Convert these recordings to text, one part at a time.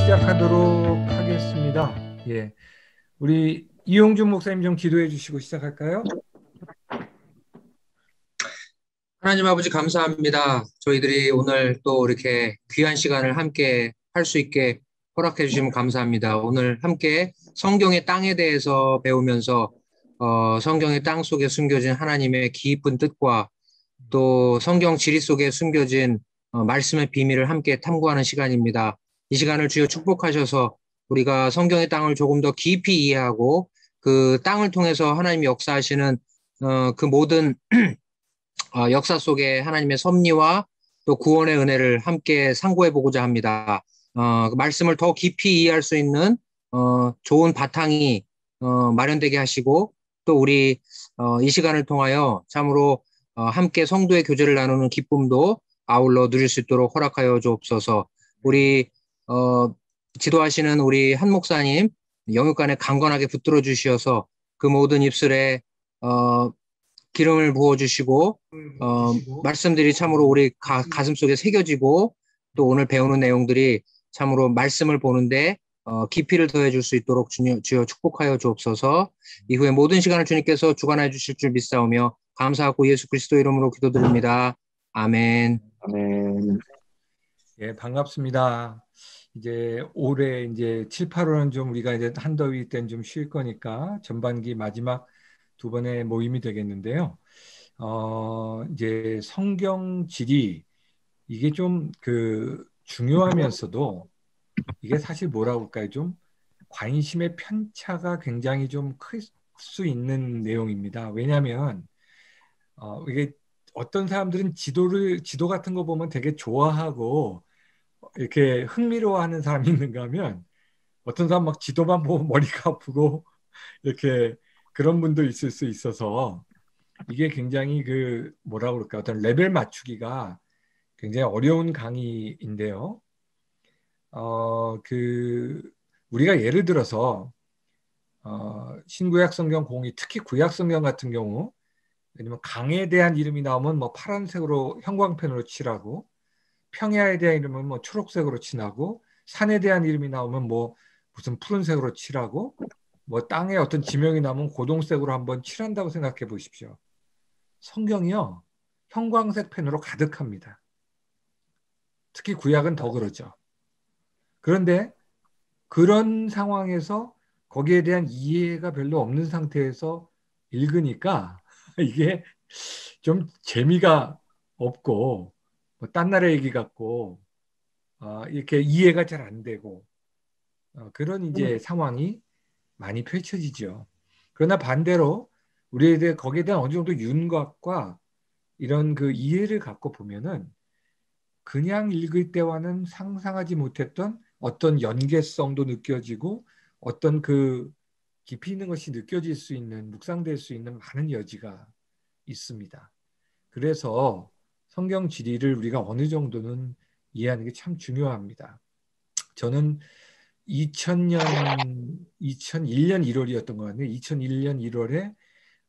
시작하도록 하겠습니다. 예, 우리 이용준 목사님 좀 기도해 주시고 시작할까요? 하나님 아버지 감사합니다. 저희들이 오늘 또 이렇게 귀한 시간을 함께 할 수 있게 허락해 주시면 감사합니다. 오늘 함께 성경의 땅에 대해서 배우면서 성경의 땅 속에 숨겨진 하나님의 깊은 뜻과 또 성경 지리 속에 숨겨진 말씀의 비밀을 함께 탐구하는 시간입니다. 이 시간을 주여 축복하셔서 우리가 성경의 땅을 조금 더 깊이 이해하고 그 땅을 통해서 하나님이 역사하시는 그 모든 역사 속에 하나님의 섭리와 또 구원의 은혜를 함께 상고해 보고자 합니다. 그 말씀을 더 깊이 이해할 수 있는 좋은 바탕이 마련되게 하시고 또 우리 이 시간을 통하여 참으로 함께 성도의 교제를 나누는 기쁨도 아울러 누릴 수 있도록 허락하여 주옵소서. 우리 지도하시는 우리 한 목사님 영육간에 강건하게 붙들어 주시어서 그 모든 입술에 기름을 부어주시고 말씀들이 참으로 우리 가슴 속에 새겨지고 또 오늘 배우는 내용들이 참으로 말씀을 보는데 깊이를 더해줄 수 있도록 주여 축복하여 주옵소서. 이후에 모든 시간을 주님께서 주관하여 주실 줄 믿사오며 감사하고 예수 그리스도 이름으로 기도드립니다. 아멘. 아멘. 예, 반갑습니다. 이제 올해 이제 7, 8월은 좀 우리가 이제 한더위 때는 좀 쉴 거니까 전반기 마지막 두 번의 모임이 되겠는데요. 이제 성경 질이 이게 좀 그 중요하면서도 이게 사실 뭐라고 할까요? 좀 관심의 편차가 굉장히 좀 클 수 있는 내용입니다. 왜냐하면 이게 어떤 사람들은 지도 같은 거 보면 되게 좋아하고 이렇게 흥미로워하는 사람이 있는가 하면 어떤 사람 막 지도만 보면 머리가 아프고 이렇게 그런 분도 있을 수 있어서 이게 굉장히 그 뭐라고 그럴까 어떤 레벨 맞추기가 굉장히 어려운 강의인데요. 그 우리가 예를 들어서 신구약 성경 공의 특히 구약 성경 같은 경우 왜냐면 강에 대한 이름이 나오면 뭐 파란색으로 형광펜으로 칠하고 평야에 대한 이름은 뭐 초록색으로 칠하고 산에 대한 이름이 나오면 뭐 무슨 푸른색으로 칠하고 뭐 땅에 어떤 지명이 나오면 고동색으로 한번 칠한다고 생각해 보십시오. 성경이요. 형광색 펜으로 가득합니다. 특히 구약은 더 그러죠. 그런데 그런 상황에서 거기에 대한 이해가 별로 없는 상태에서 읽으니까 이게 좀 재미가 없고 뭐딴 나라 얘기 같고 이렇게 이해가 잘 안 되고 그런 이제 상황이 많이 펼쳐지죠. 그러나 반대로 우리에 거기에 대한 어느 정도 윤곽과 이런 그 이해를 갖고 보면은 그냥 읽을 때와는 상상하지 못했던 어떤 연계성도 느껴지고 어떤 그 깊이 있는 것이 느껴질 수 있는 묵상될 수 있는 많은 여지가 있습니다. 그래서 성경 지리를 우리가 어느 정도는 이해하는 게 참 중요합니다. 저는 2001년 1월이었던 것 같네요. 2001년 1월에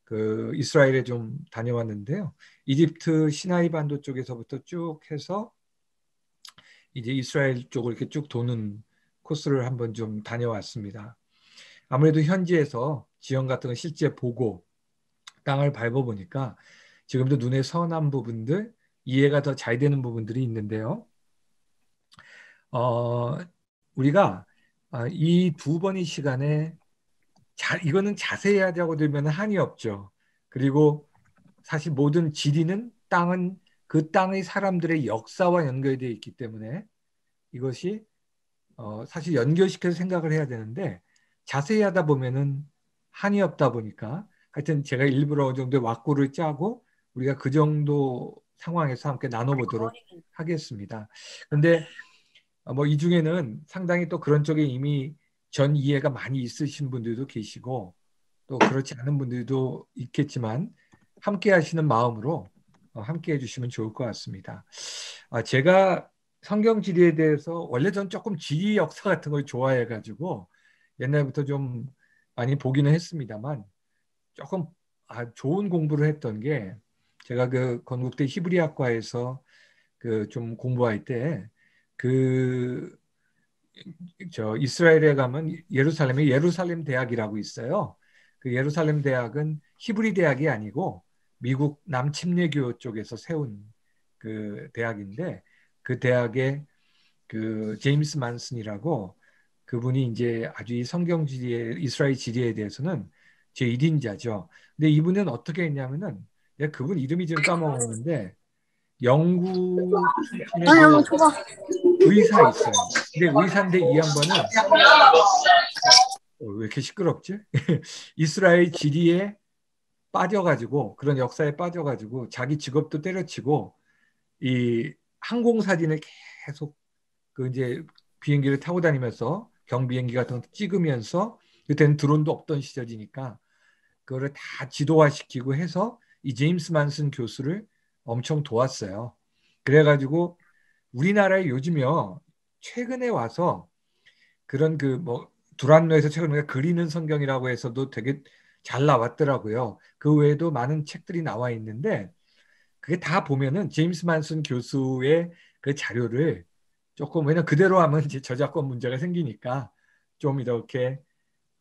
그 이스라엘에 좀 다녀왔는데요. 이집트 시나이 반도 쪽에서부터 쭉 해서 이제 이스라엘 쪽을 이렇게 쭉 도는 코스를 한번 좀 다녀왔습니다. 아무래도 현지에서 지형 같은 거 실제 보고 땅을 밟아보니까 지금도 눈에 선한 부분들, 이해가 더 잘 되는 부분들이 있는데요. 어, 우리가 이 두 번의 시간에 이거는 자세히 하자고 들면 한이 없죠. 그리고 사실 모든 지리는 땅은 그 땅의 사람들의 역사와 연결되어 있기 때문에 이것이 사실 연결시켜서 생각을 해야 되는데 자세히 하다 보면은 한이 없다 보니까 하여튼 제가 일부러 어느 정도의 왁구를 짜고 우리가 그 정도 상황에서 함께 나눠보도록 하겠습니다. 근데 뭐 이 중에는 상당히 또 그런 쪽에 이미 전 이해가 많이 있으신 분들도 계시고 또 그렇지 않은 분들도 있겠지만 함께 하시는 마음으로 함께 해주시면 좋을 것 같습니다. 제가 성경 지리에 대해서 원래 전 조금 지리 역사 같은 걸 좋아해가지고 옛날부터 좀 많이 보기는 했습니다만 조금 좋은 공부를 했던 게 제가 그 건국대 히브리학과에서 그 좀 공부할 때 그 저 이스라엘에 가면 예루살렘에 예루살렘 대학이라고 있어요. 그 예루살렘 대학은 히브리 대학이 아니고 미국 남침례교 쪽에서 세운 그 대학인데 그 대학의 그 제임스 만슨이라고 그분이 이제 아주 이 성경 지리에 이스라엘 지리에 대해서는 제 1인자죠. 근데 이분은 어떻게 했냐면은 내가 그분 이름이 지금 까먹었는데 영국 출신의 그 의사 있어요. 근데 의사인데 이 양반은 왜 이렇게 시끄럽지? 이스라엘 지리에 빠져가지고 그런 역사에 빠져가지고 자기 직업도 때려치고 이 항공 사진을 계속 그 이제 비행기를 타고 다니면서 경비행기 같은 거 찍으면서 그때는 드론도 없던 시절이니까 그거를 다 지도화시키고 해서 이 제임스 만슨 교수를 엄청 도왔어요. 그래가지고 우리나라에 요즘요 최근에 와서 그런 그 뭐 두란노에서 최근에 그리는 성경이라고 해서도 되게 잘 나왔더라고요. 그 외에도 많은 책들이 나와 있는데 그게 다 보면은 제임스 만슨 교수의 그 자료를 조금 왜냐 그대로 하면 이제 저작권 문제가 생기니까 좀 이렇게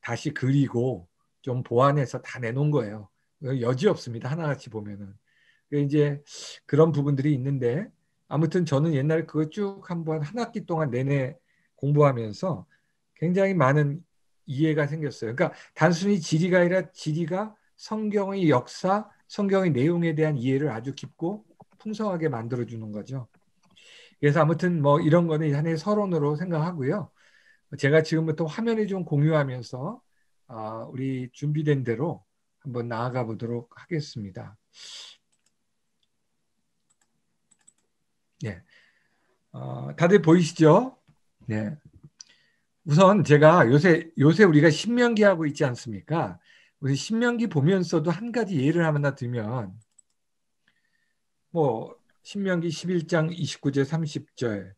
다시 그리고 좀 보완해서 다 내놓은 거예요. 여지 없습니다. 하나같이 보면은. 이제 그런 부분들이 있는데 아무튼 저는 옛날에 그거 쭉 한번 한 학기 동안 내내 공부하면서 굉장히 많은 이해가 생겼어요. 그러니까 단순히 지리가 아니라 지리가 성경의 역사, 성경의 내용에 대한 이해를 아주 깊고 풍성하게 만들어주는 거죠. 그래서 아무튼 뭐 이런 거는 하나의 서론으로 생각하고요. 제가 지금부터 화면을 좀 공유하면서 우리 준비된 대로 한번 나아가 보도록 하겠습니다. 네. 다들 보이시죠? 네. 우선 제가 요새 우리가 신명기 하고 있지 않습니까? 우리 신명기 보면서도 한 가지 예를 하나 들면 뭐 신명기 11장 29절 30절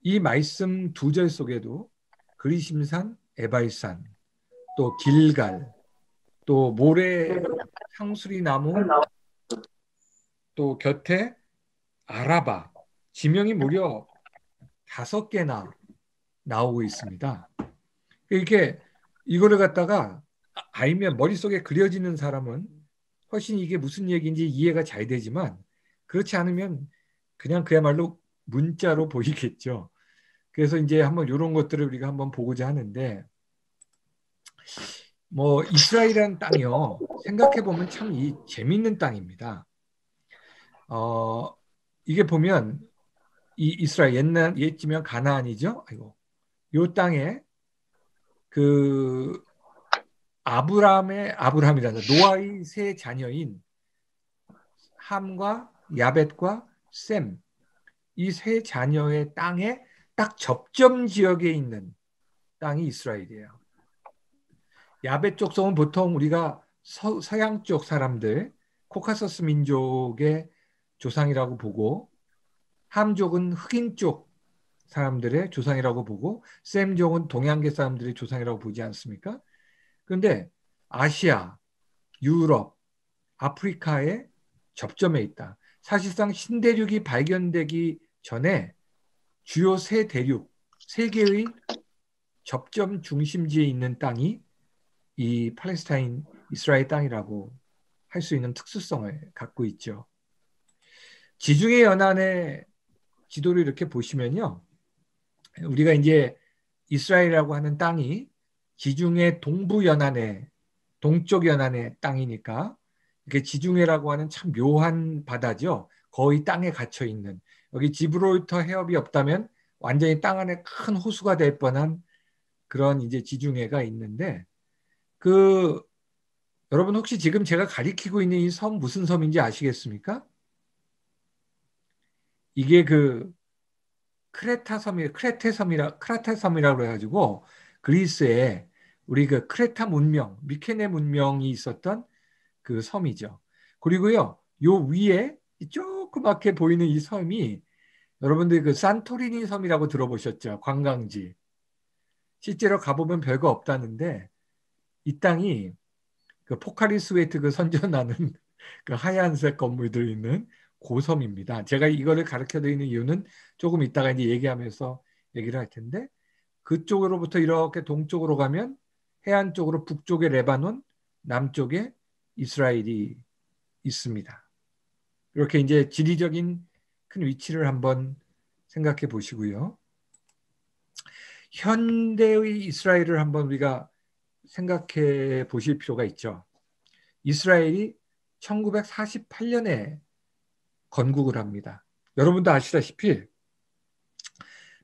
이 말씀 두 절 속에도 그리심산, 에발산, 또 길갈, 또 모래 상수리 나무, 또 곁에 아라바 지명이 무려 5개나 나오고 있습니다. 이렇게 이거를 갖다가 알면 머릿속에 그려지는 사람은 훨씬 이게 무슨 얘기인지 이해가 잘 되지만 그렇지 않으면 그냥 그야말로 문자로 보이겠죠. 그래서 이제 한번 이런 것들을 우리가 한번 보고자 하는데 뭐 이스라엘이라는 땅이요. 생각해 보면 참 재밌는 땅입니다. 어, 이게 보면 이 이스라엘 옛지면 가나안이죠. 아이고. 요 땅에 그 아브라함이란다. 노아의 세 자녀인 함과 야벳과 셈, 이 세 자녀의 땅에 딱 접점 지역에 있는 땅이 이스라엘이에요. 야벳 쪽 성은 보통 우리가 서양 쪽 사람들, 코카서스 민족의 조상이라고 보고, 함족은 흑인 쪽 사람들의 조상이라고 보고, 셈족은 동양계 사람들의 조상이라고 보지 않습니까? 그런데 아시아, 유럽, 아프리카의 접점에 있다. 사실상 신대륙이 발견되기 전에 주요 세 대륙, 세계의 접점 중심지에 있는 땅이 이 팔레스타인 이스라엘 땅이라고 할 수 있는 특수성을 갖고 있죠. 지중해 연안의 지도를 이렇게 보시면요. 우리가 이제 이스라엘이라고 하는 땅이 지중해 동부 연안의 동쪽 연안의 땅이니까 이게 지중해라고 하는 참 묘한 바다죠. 거의 땅에 갇혀 있는 여기 지브롤터 해협이 없다면 완전히 땅 안에 큰 호수가 될 뻔한 그런 이제 지중해가 있는데 그 여러분 혹시 지금 제가 가리키고 있는 이 섬 무슨 섬인지 아시겠습니까? 이게 그 크레타 섬이라고 해가지고 그리스에 우리 그 크레타 문명, 미케네 문명이 있었던 그 섬이죠. 그리고요, 요 위에 조그맣게 보이는 이 섬이 여러분들 그 산토리니 섬이라고 들어보셨죠? 관광지. 실제로 가보면 별거 없다는데 이 땅이 그 포카리 스웨트 그 선전하는 그 하얀색 건물들 있는 고섬입니다. 제가 이거를 가르쳐 드리는 이유는 조금 이따가 이제 얘기하면서 얘기를 할 텐데 그쪽으로부터 이렇게 동쪽으로 가면 해안 쪽으로 북쪽에 레바논, 남쪽에 이스라엘이 있습니다. 이렇게 이제 지리적인 큰 위치를 한번 생각해 보시고요. 현대의 이스라엘을 한번 우리가 생각해 보실 필요가 있죠. 이스라엘이 1948년에 건국을 합니다. 여러분도 아시다시피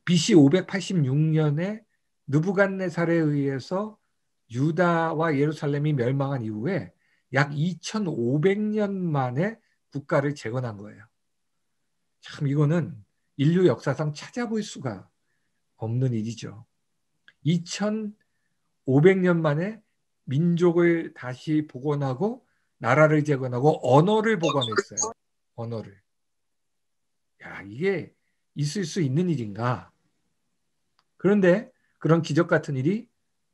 BC 586년에 느부갓네살에 의해서 유다와 예루살렘이 멸망한 이후에 약 2500년 만에 국가를 재건한 거예요. 참 이거는 인류 역사상 찾아볼 수가 없는 일이죠. 2500년 만에 민족을 다시 복원하고 나라를 재건하고 언어를 복원했어요. 언어를. 야, 이게 있을 수 있는 일인가? 그런데 그런 기적 같은 일이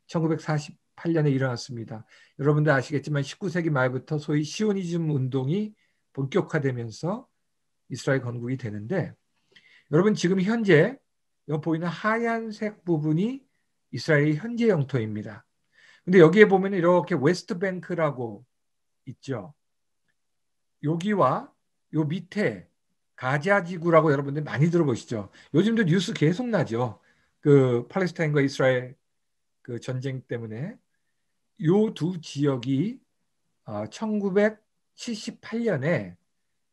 1948년에 일어났습니다. 여러분들 아시겠지만 19세기 말부터 소위 시오니즘 운동이 본격화되면서 이스라엘 건국이 되는데, 여러분 지금 현재 여기 보이는 하얀색 부분이 이스라엘의 현재 영토입니다. 근데 여기에 보면 이렇게 웨스트뱅크라고 있죠. 여기와 요 밑에 가자 지구라고 여러분들 많이 들어보시죠. 요즘도 뉴스 계속 나죠. 그 팔레스타인과 이스라엘 그 전쟁 때문에 요 두 지역이 1978년에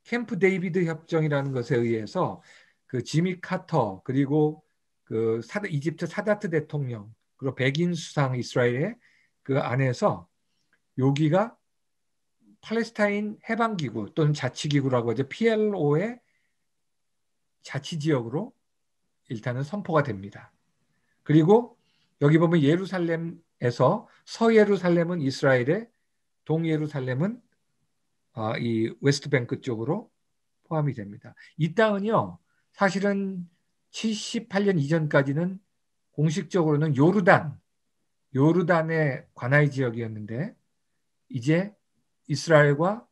캠프 데이비드 협정이라는 것에 의해서 그 지미 카터 그리고 그 이집트 사다트 대통령 그리고 백인 수상 이스라엘의 그 안에서 여기가 팔레스타인 해방기구 또는 자치기구라고 하죠. PLO의 자치지역으로 일단은 선포가 됩니다. 그리고 여기 보면 예루살렘에서 서예루살렘은 이스라엘의, 동예루살렘은 이 웨스트뱅크 쪽으로 포함이 됩니다. 이 땅은요, 사실은 78년 이전까지는 공식적으로는 요르단의 관할 지역이었는데 이제 이스라엘과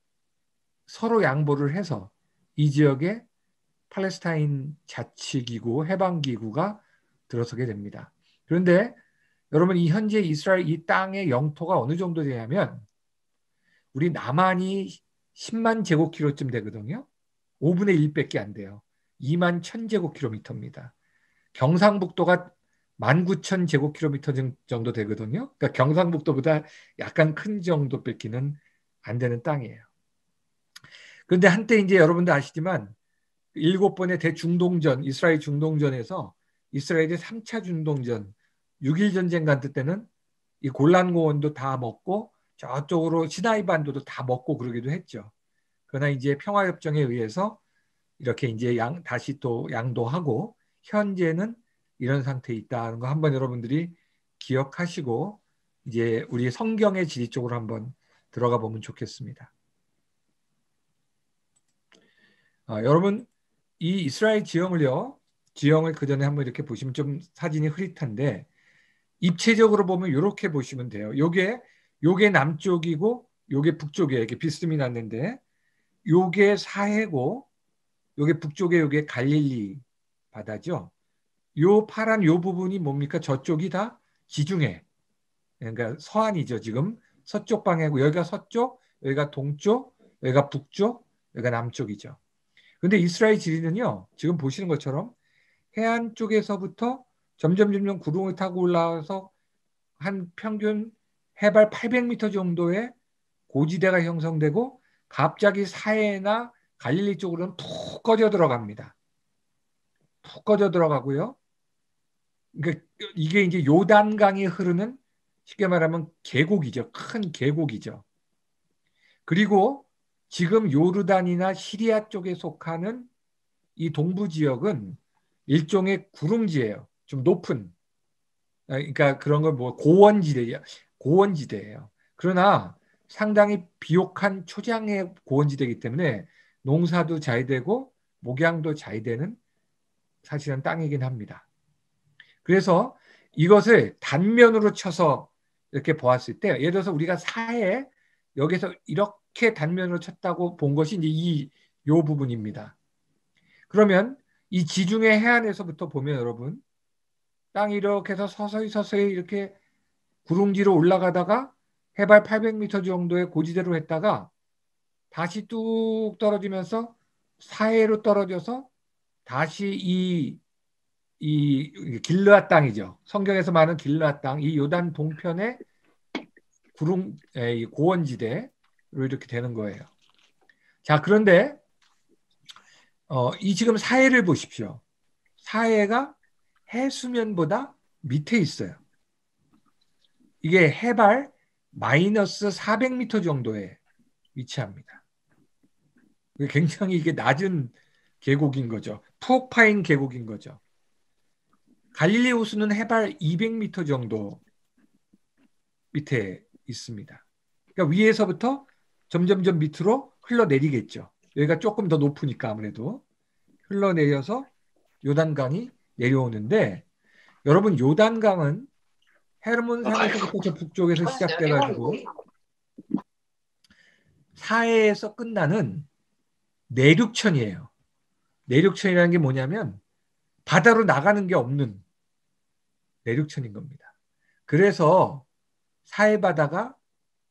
서로 양보를 해서 이 지역에 팔레스타인 자치기구, 해방기구가 들어서게 됩니다. 그런데 여러분 이 현재 이스라엘 이 땅의 영토가 어느 정도 되냐면 우리 남한이 10만 제곱킬로쯤 되거든요. 5분의 1밖에 안 돼요. 2만 1000제곱킬로미터입니다. 경상북도가 19,000제곱킬로미터 정도 되거든요. 그러니까 경상북도보다 약간 큰 정도 뺏기는 안 되는 땅이에요. 그런데 한때 이제 여러분들 아시지만 7번의 대중동전, 이스라엘 중동전에서 이스라엘의 3차 중동전, 6.1 전쟁 같은 때는 이 골란고원도 다 먹고 저쪽으로 시나이 반도도 다 먹고 그러기도 했죠. 그러나 이제 평화협정에 의해서 이렇게 이제 다시 또 양도하고 현재는 이런 상태에 있다는 거 한번 여러분들이 기억하시고 이제 우리 성경의 지리 쪽으로 한번 들어가 보면 좋겠습니다. 여러분 이 이스라엘 지형을 그 전에 한번 이렇게 보시면 좀 사진이 흐릿한데 입체적으로 보면 이렇게 보시면 돼요. 요게 남쪽이고 요게 북쪽이에요. 이렇게 비스듬히 났는데 요게 사해고 요게 북쪽에 요게 갈릴리 바다죠. 요 파란 요 부분이 뭡니까? 저쪽이 다 지중해. 그러니까 서안이죠. 지금 서쪽 방향이고 여기가 서쪽, 여기가 동쪽, 여기가 북쪽, 여기가 남쪽이죠. 근데 이스라엘 지리는요. 지금 보시는 것처럼 해안 쪽에서부터 점점 구름을 타고 올라와서 한 평균 해발 800m 정도의 고지대가 형성되고 갑자기 사해나 갈릴리 쪽으로는 푹 꺼져 들어갑니다. 푹 꺼져 들어가고요. 그러니까 이게 이제 요단강이 흐르는 쉽게 말하면 계곡이죠. 큰 계곡이죠. 그리고 지금 요르단이나 시리아 쪽에 속하는 이 동부 지역은 일종의 구릉지예요. 좀 높은. 그러니까 그런 걸 뭐 고원지대예요. 그러나 상당히 비옥한 초장의 고원지대이기 때문에 농사도 잘 되고 목양도 잘 되는 사실은 땅이긴 합니다. 그래서 이것을 단면으로 쳐서 이렇게 보았을 때 예를 들어서 우리가 사해 여기서 이렇게 단면으로 쳤다고 본 것이 이제 요 부분입니다. 그러면 이 지중해 해안에서부터 보면 여러분 땅이 이렇게 해서 서서히 서서히 이렇게 구릉지로 올라가다가 해발 800m 정도의 고지대로 했다가 다시 뚝 떨어지면서 사해로 떨어져서 다시 이 길르앗 땅이죠. 성경에서 말하는 길르앗 땅, 이 요단 동편의 이 고원지대로 이렇게 되는 거예요. 자, 그런데 이 지금 사해를 보십시오. 사해가 해수면보다 밑에 있어요. 이게 해발 마이너스 400m 정도에 위치합니다. 굉장히 이게 낮은 계곡인 거죠. 푹 파인 계곡인 거죠. 갈릴리 호수는 해발 200m 정도 밑에 있습니다. 그러니까 위에서부터 점점점 밑으로 흘러내리겠죠. 여기가 조금 더 높으니까 아무래도 흘러내려서 요단강이 내려오는데, 여러분 요단강은 헤르몬산에서부터 저 북쪽에서 시작돼 가지고 사해에서 끝나는 내륙천이에요. 내륙천이라는 게 뭐냐면 바다로 나가는 게 없는 내륙천인 겁니다. 그래서 사해 바다가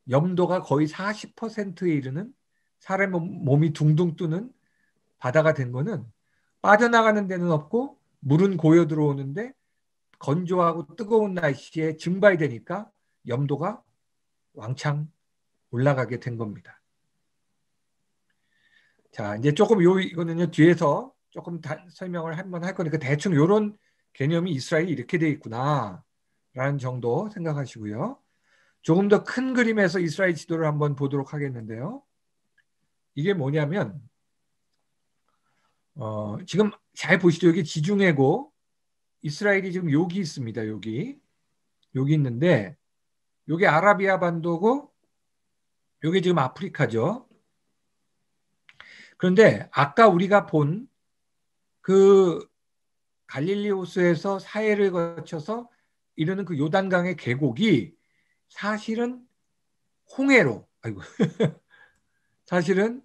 염도가 거의 40%에 이르는, 사람 몸이 둥둥 뜨는 바다가 된 거는 빠져나가는 데는 없고 물은 고여 들어오는데 건조하고 뜨거운 날씨에 증발되니까 염도가 왕창 올라가게 된 겁니다. 자, 이제 조금 이거는요 뒤에서 조금 설명을 한번 할 거니까 대충 이런 개념이 이스라엘이 이렇게 돼 있구나 라는 정도 생각하시고요. 조금 더 큰 그림에서 이스라엘 지도를 한번 보도록 하겠는데요. 이게 뭐냐면 지금 잘 보시죠. 여기 지중해고 이스라엘이 지금 여기 있습니다. 여기 있는데 여기 아라비아 반도고 여기 지금 아프리카죠. 그런데 아까 우리가 본 그 갈릴리 호수에서 사해를 거쳐서 이르는 그 요단강의 계곡이 사실은 홍해로, 아이고, 사실은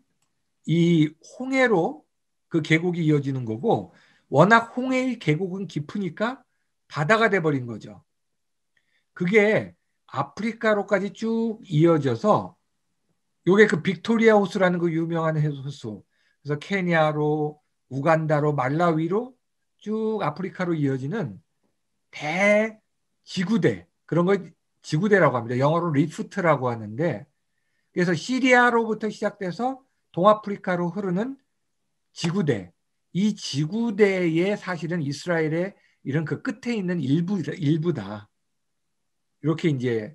이 홍해로 그 계곡이 이어지는 거고, 워낙 홍해의 계곡은 깊으니까 바다가 돼버린 거죠. 그게 아프리카로까지 쭉 이어져서 요게 그 빅토리아 호수라는 그 유명한 호수. 그래서 케냐로, 우간다로, 말라위로 쭉 아프리카로 이어지는 대지구대, 그런 걸 지구대라고 합니다. 영어로 리프트라고 하는데, 그래서 시리아로부터 시작돼서 동아프리카로 흐르는 지구대, 이 지구대에 사실은 이스라엘의 이런 그 끝에 있는 일부다. 이렇게 이제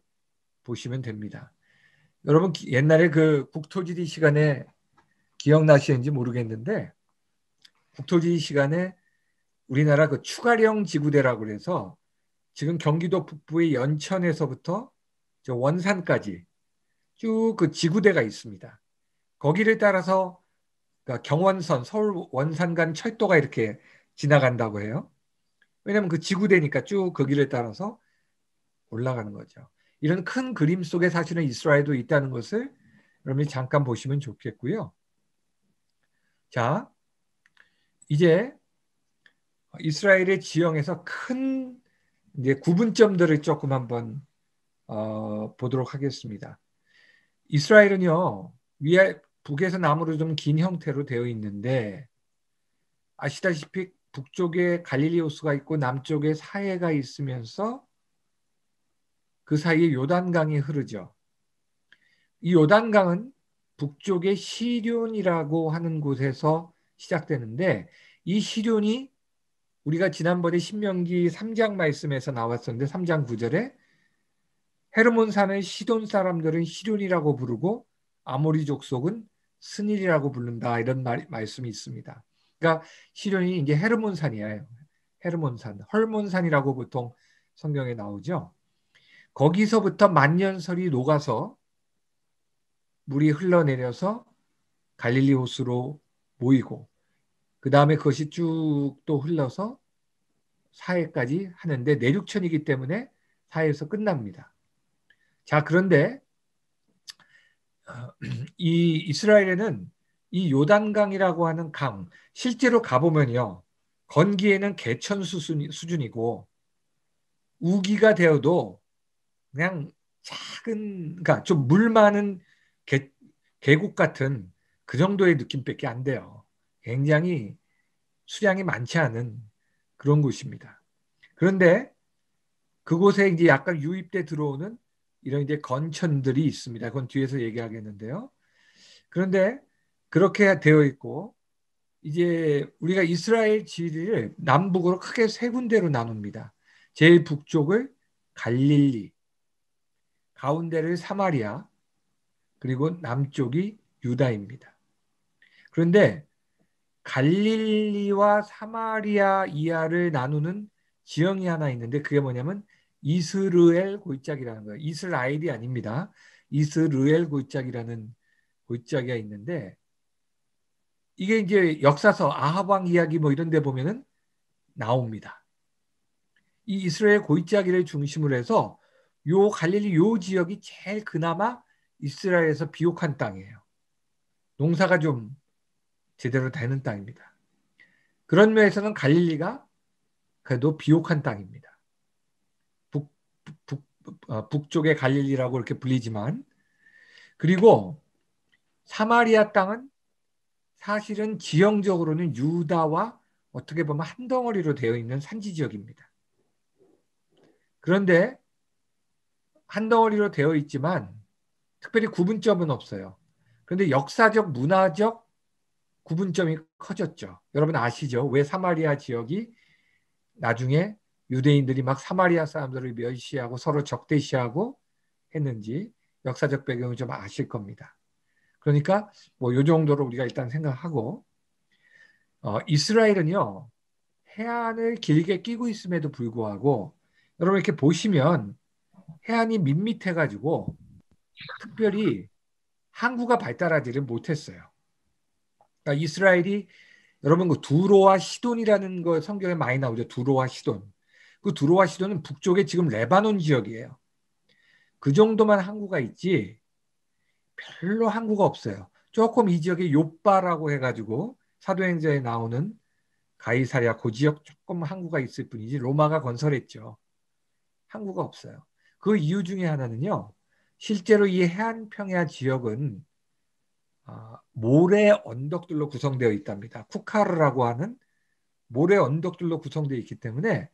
보시면 됩니다. 여러분 옛날에 그 국토지리 시간에 기억나시는지 모르겠는데, 국토지리 시간에 우리나라 그 추가령 지구대라고 그래서 지금 경기도 북부의 연천에서부터 저 원산까지 쭉 그 지구대가 있습니다. 거기를 따라서 그러니까 경원선, 서울 원산 간 철도가 이렇게 지나간다고 해요. 왜냐하면 그 지구대니까 쭉 거기를 따라서 올라가는 거죠. 이런 큰 그림 속에 사실은 이스라엘도 있다는 것을 여러분이 잠깐 보시면 좋겠고요. 자, 이제 이스라엘의 지형에서 큰 이제 구분점들을 조금 한번 보도록 하겠습니다. 이스라엘은요, 위에 북에서 남으로 좀 긴 형태로 되어 있는데, 아시다시피 북쪽에 갈릴리 호수가 있고 남쪽에 사해가 있으면서 그 사이에 요단강이 흐르죠. 이 요단강은 북쪽의 시륜이라고 하는 곳에서 시작되는데, 이 시륜이 우리가 지난번에 신명기 3장 말씀에서 나왔었는데 3장 9절에 헤르몬산의 시돈 사람들은 시륜이라고 부르고 아모리 족속은 스닐이라고 부른다, 이런 말씀이 있습니다. 그러니까 시륜이 이제 헤르몬산이에요. 헤르몬산, 헐몬산이라고 보통 성경에 나오죠. 거기서부터 만년설이 녹아서 물이 흘러내려서 갈릴리 호수로 모이고, 그 다음에 그것이 쭉 또 흘러서 사해까지 하는데 내륙천이기 때문에 사해에서 끝납니다. 자, 그런데 이 이스라엘에는 이 요단강이라고 하는 강, 실제로 가보면요, 건기에는 개천 수준이고 우기가 되어도 그냥 작은, 그러니까 좀 물 많은 계곡 같은 그 정도의 느낌밖에 안 돼요. 굉장히 수량이 많지 않은 그런 곳입니다. 그런데 그곳에 이제 약간 유입돼 들어오는 이런 이제 건천들이 있습니다. 그건 뒤에서 얘기하겠는데요. 그런데 그렇게 되어 있고 이제 우리가 이스라엘 지리를 남북으로 크게 세 군데로 나눕니다. 제일 북쪽을 갈릴리, 가운데를 사마리아, 그리고 남쪽이 유다입니다. 그런데 갈릴리와 사마리아 이하를 나누는 지형이 하나 있는데 그게 뭐냐면 이스르엘 골짜기라는 거예요. 이스라엘이 아닙니다. 이스르엘 골짜기라는 골짜기가 있는데 이게 이제 역사서 아합 왕 이야기 뭐 이런 데 보면은 나옵니다. 이 이스라엘 골짜기를 중심으로 해서 요 갈릴리 요 지역이 제일 그나마 이스라엘에서 비옥한 땅이에요. 농사가 좀 제대로 되는 땅입니다. 그런 면에서는 갈릴리가 그래도 비옥한 땅입니다. 북, 북쪽의 갈릴리라고 이렇게 불리지만 그리고 사마리아 땅은 사실은 지형적으로는 유다와 어떻게 보면 한 덩어리로 되어 있는 산지 지역입니다. 그런데 한 덩어리로 되어 있지만 특별히 구분점은 없어요. 그런데 역사적, 문화적 구분점이 커졌죠. 여러분 아시죠? 왜 사마리아 지역이 나중에 유대인들이 막 사마리아 사람들을 멸시하고 서로 적대시하고 했는지 역사적 배경을 좀 아실 겁니다. 그러니까 뭐 이 정도로 우리가 일단 생각하고 이스라엘은요 해안을 길게 끼고 있음에도 불구하고 여러분 이렇게 보시면 해안이 밋밋해가지고 특별히 항구가 발달하지를 못했어요. 그러니까 이스라엘이 여러분 그 두로와 시돈이라는 거 성경에 많이 나오죠. 두로와 시돈. 그 두로와 시돈은 북쪽에 지금 레바논 지역이에요. 그 정도만 항구가 있지 별로 항구가 없어요. 조금 이 지역에 요바라고 해가지고 사도행전에 나오는 가이사랴 그 지역 조금 항구가 있을 뿐이지 로마가 건설했죠. 항구가 없어요. 그 이유 중에 하나는요. 실제로 이 해안평야 지역은 모래 언덕들로 구성되어 있답니다. 쿠카르라고 하는 모래 언덕들로 구성되어 있기 때문에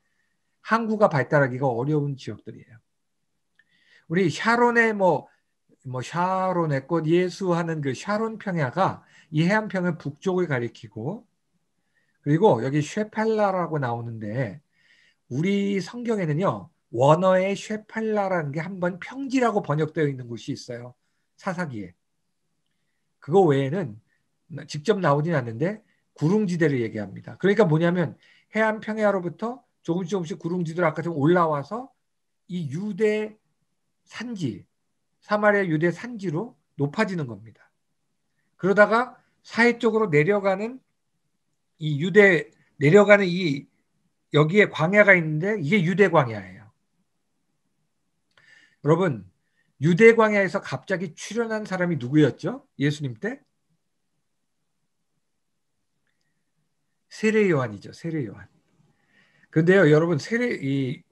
항구가 발달하기가 어려운 지역들이에요. 우리 샤론의 뭐 샤론의 꽃 예수하는 그 샤론 평야가 이 해안평의 북쪽을 가리키고 그리고 여기 쉐팔라라고 나오는데 우리 성경에는요 원어의 쉐팔라라는 게 한번 평지라고 번역되어 있는 곳이 있어요. 사사기에. 그거 외에는 직접 나오진 않는데 구릉지대를 얘기합니다. 그러니까 뭐냐면 해안 평야로부터 조금씩 구릉지대로 아까 좀 올라와서 이 유대 산지, 사마리아 유대 산지로 높아지는 겁니다. 그러다가 사해 쪽으로 내려가는 이 유대 내려가는 이 여기에 광야가 있는데 이게 유대 광야예요. 여러분 유대 광야에서 갑자기 출현한 사람이 누구였죠? 예수님 때? 세례 요한이죠. 세례 요한. 근데요, 여러분 이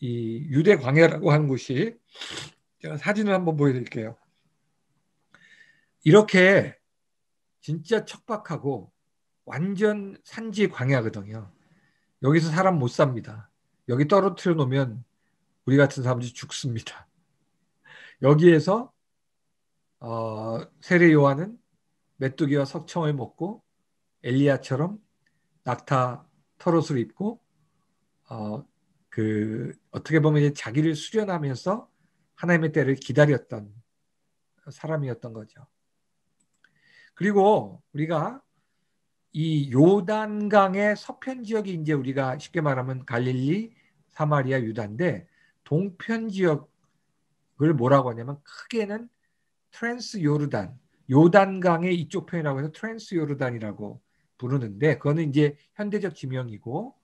유대 광야라고 하는 곳이 제가 사진을 한번 보여드릴게요. 이렇게 진짜 척박하고 완전 산지 광야거든요. 여기서 사람 못 삽니다. 여기 떨어뜨려 놓으면 우리 같은 사람들이 죽습니다. 여기에서 세례 요한은 메뚜기와 석청을 먹고 엘리야처럼 낙타 털옷을 입고 어떻게 보면 이제 자기를 수련하면서 하나님의 때를 기다렸던 사람이었던 거죠. 그리고 우리가 이 요단강의 서편 지역이 이제 우리가 쉽게 말하면 갈릴리, 사마리아, 유다인데 동편 지역을 뭐라고 하냐면 크게는 트랜스 요르단, 요단강의 이쪽 편이라고 해서 트랜스 요르단이라고 부르는데 그거는 이제 현대적 지명이고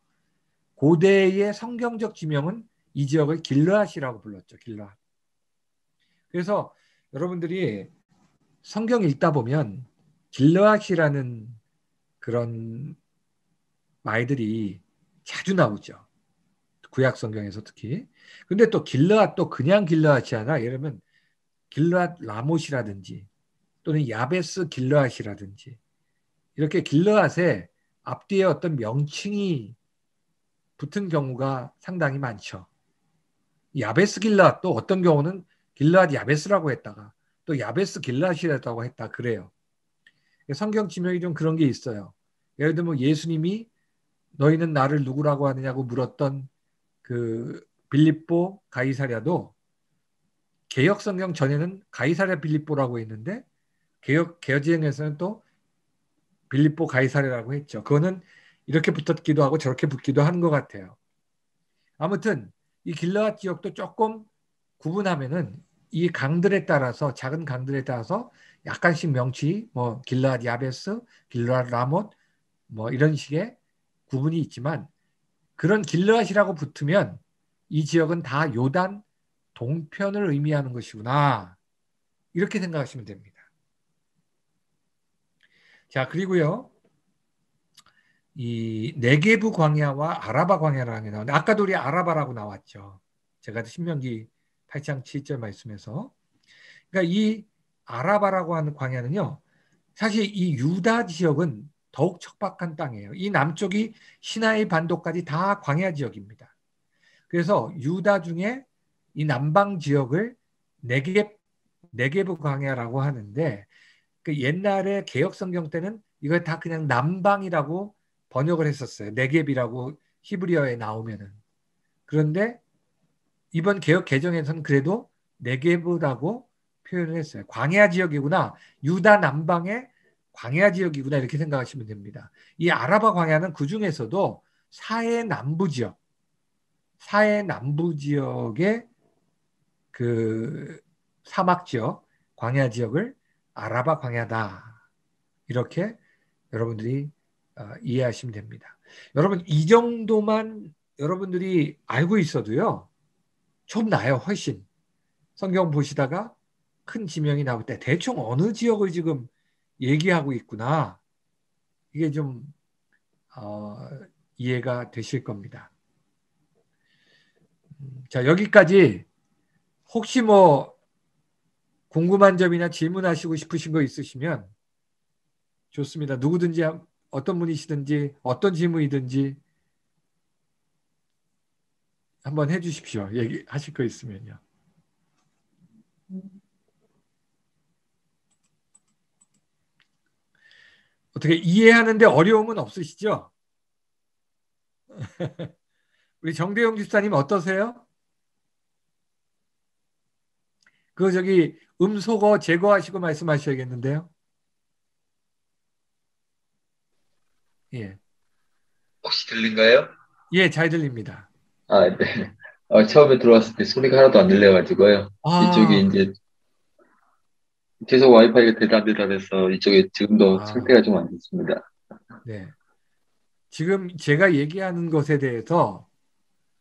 고대의 성경적 지명은 이 지역을 길르앗이라고 불렀죠. 길르앗. 그래서 여러분들이 성경 읽다 보면 길르앗이라는 그런 말들이 자주 나오죠. 구약 성경에서 특히. 근데 또 길르앗 또 그냥 길르앗이 아니라 예를 들면 길르앗 라못이라든지 또는 야베스 길르앗이라든지 이렇게 길르앗에 앞뒤에 어떤 명칭이 붙은 경우가 상당히 많죠. 야베스 길르앗 또 어떤 경우는 길르앗 야베스라고 했다가 또 야베스 길르앗이라고 했다 그래요. 성경 지명이 좀 그런 게 있어요. 예를 들면 예수님이 너희는 나를 누구라고 하느냐고 물었던 그 빌립보 가이사랴도 개역 성경 전에는 가이사랴 빌립보라고 했는데 개역지행에서는 또 빌립보 가이사랴라고 했죠. 그거는 이렇게 붙었기도 하고 저렇게 붙기도 하는 것 같아요. 아무튼 이 길르앗 지역도 조금 구분하면은 이 강들에 따라서 작은 강들에 따라서 약간씩 명치 뭐 길르앗 야베스, 길르앗 라못 뭐 이런 식의 구분이 있지만 그런 길르앗이라고 붙으면 이 지역은 다 요단 동편을 의미하는 것이구나. 이렇게 생각하시면 됩니다. 자, 그리고요. 이 네게브 광야와 아라바 광야라는 게 나오는데 아까도 우리 아라바라고 나왔죠. 제가 신명기 8장 7절 말씀에서 그러니까 이 아라바라고 하는 광야는요. 사실 이 유다 지역은 더욱 척박한 땅이에요. 이 남쪽이 시나이 반도까지 다 광야 지역입니다. 그래서 유다 중에 이 남방 지역을 네게브 광야라고 하는데 그 옛날에 개역 성경 때는 이걸 다 그냥 남방이라고 번역을 했었어요. 네겝이라고 히브리어에 나오면은. 그런데 이번 개역 개정에서는 그래도 네겝이라고 표현을 했어요. 광야 지역이구나. 유다 남방의 광야 지역이구나 이렇게 생각하시면 됩니다. 이 아라바 광야는 그 중에서도 사해 남부 지역, 사해 남부 지역의 그 사막 지역, 광야 지역을 아라바 광야다. 이렇게 여러분들이 이해하시면 됩니다. 여러분 이 정도만 여러분들이 알고 있어도요. 좀 나요. 훨씬. 성경 보시다가 큰 지명이 나올 때 대충 어느 지역을 지금 얘기하고 있구나. 이게 좀 어, 이해가 되실 겁니다. 자, 여기까지 혹시 뭐 궁금한 점이나 질문하시고 싶으신 거 있으시면 좋습니다. 누구든지 어떤 분이시든지 어떤 질문이든지 한번 해주십시오. 얘기하실 거 있으면요. 어떻게 이해하는데 어려움은 없으시죠? 우리 정대용 집사님 어떠세요? 그 저기 음소거 제거하시고 말씀하셔야겠는데요. 예, 혹시 들린가요? 예, 잘 들립니다. 아, 네. 처음에 들어왔을 때 소리가 하나도 안 들려가지고요. 이쪽이 아, 이제 계속 와이파이가 대단해서 이쪽에 지금도 아, 상태가 좀 안 좋습니다. 네. 지금 제가 얘기하는 것에 대해서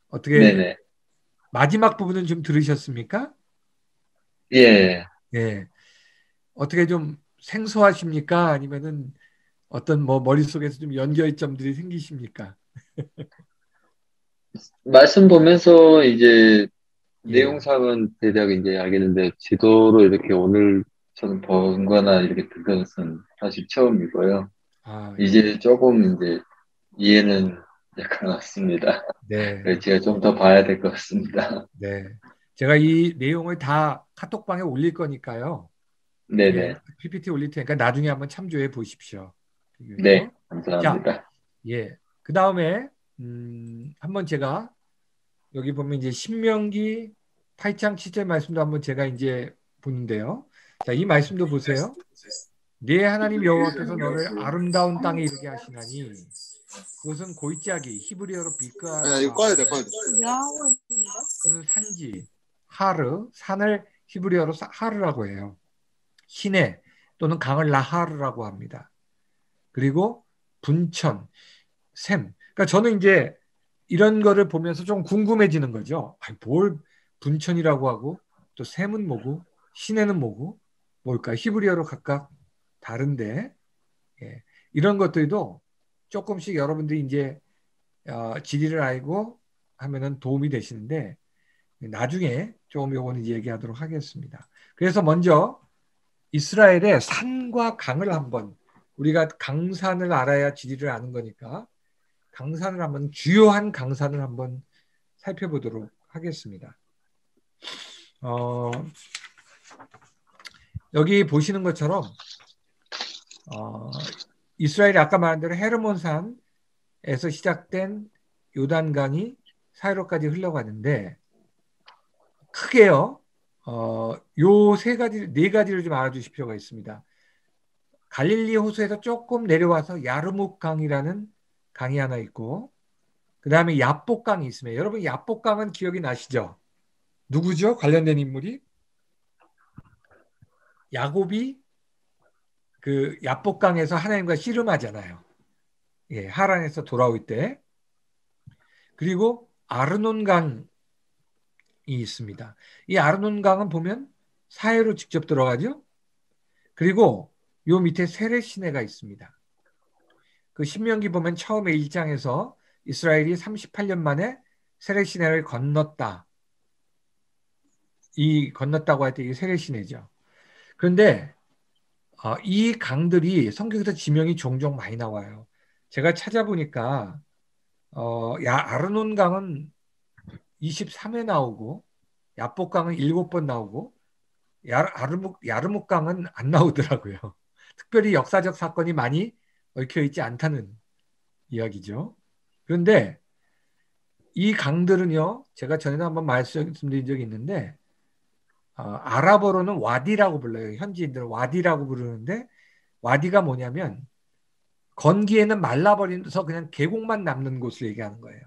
어떻게 네네. 마지막 부분은 좀 들으셨습니까? 예. 예. 어떻게 좀 생소하십니까? 아니면은 어떤 뭐 머릿속에서 좀 연결점들이 생기십니까? 말씀 보면서 이제 예. 내용상은 대략 이제 알겠는데 지도로 이렇게 오늘 저는 본 거나 이렇게 든 것은 사실 처음이고요. 아, 예. 이제 조금 이제 이해는 약간 왔습니다. 네. 그래서 제가 좀 더 봐야 될 것 같습니다. 네. 제가 이 내용을 다 카톡방에 올릴 거니까요. 예, 네네. PPT 올릴 테니까 나중에 한번 참조해 보십시오. 네, 비교해서. 자, 감사합니다. 예. 그 다음에 한번 제가 여기 보면 이제 신명기 8장 7절 말씀도 한번 제가 이제 보는데요. 자, 이 말씀도 보세요. 네 하나님 여호와께서 너를 아름다운 땅에 이르게 하시나니 그것은 골짜기 히브리어로 아니야, 이거 비크아라고 꺼야 돼, 하고 꺼야 돼. 또는 산지 하르 산을 히브리어로 하르라고 해요. 시내 또는 강을 나하르라고 합니다. 그리고 분천, 샘. 그러니까 저는 이제 이런 거를 보면서 좀 궁금해지는 거죠. 아니, 뭘 분천이라고 하고 또 샘은 뭐고 시내는 뭐고 뭘까? 히브리어로 각각 다른데 예. 이런 것들도 조금씩 여러분들이 이제 지리를 알고 하면은 도움이 되시는데 나중에 조금 요거는 얘기하도록 하겠습니다. 그래서 먼저 이스라엘의 산과 강을 한번 우리가 강산을 알아야 지리를 아는 거니까 강산을 한번 주요한 강산을 한번 살펴보도록 하겠습니다. 여기 보시는 것처럼 이스라엘이 아까 말한 대로 헤르몬산에서 시작된 요단강이 사이로까지 흘러가는데 크게요. 요 세 가지, 네 가지를 좀 알아두실 필요가 있습니다. 갈릴리 호수에서 조금 내려와서 야르묵강이라는 강이 하나 있고, 그 다음에 야복강이 있습니다. 여러분 야복강은 기억이 나시죠? 누구죠? 관련된 인물이? 야곱이 그 야복강에서 하나님과 씨름하잖아요. 예, 하란에서 돌아올 때. 그리고 아르논강이 있습니다. 이 아르논강은 보면 사해로 직접 들어가죠. 그리고 요 밑에 세렛 시내가 있습니다. 그 신명기 보면 처음에 1장에서 이스라엘이 38년 만에 세렛 시내를 건넜다. 이 건넜다고 할 때 이게 세렛 시내죠. 그런데 이 강들이 성경에서 지명이 종종 많이 나와요. 제가 찾아보니까 아르논강은 23회 나오고 야복강은 7번 나오고 야르묵강은 안 나오더라고요. 특별히 역사적 사건이 많이 얽혀 있지 않다는 이야기죠. 그런데 이 강들은요, 제가 전에도 한번 말씀드린 적이 있는데 아랍어로는 와디라고 불러요. 현지인들은 와디라고 부르는데 와디가 뭐냐면 건기에는 말라버려서 그냥 계곡만 남는 곳을 얘기하는 거예요.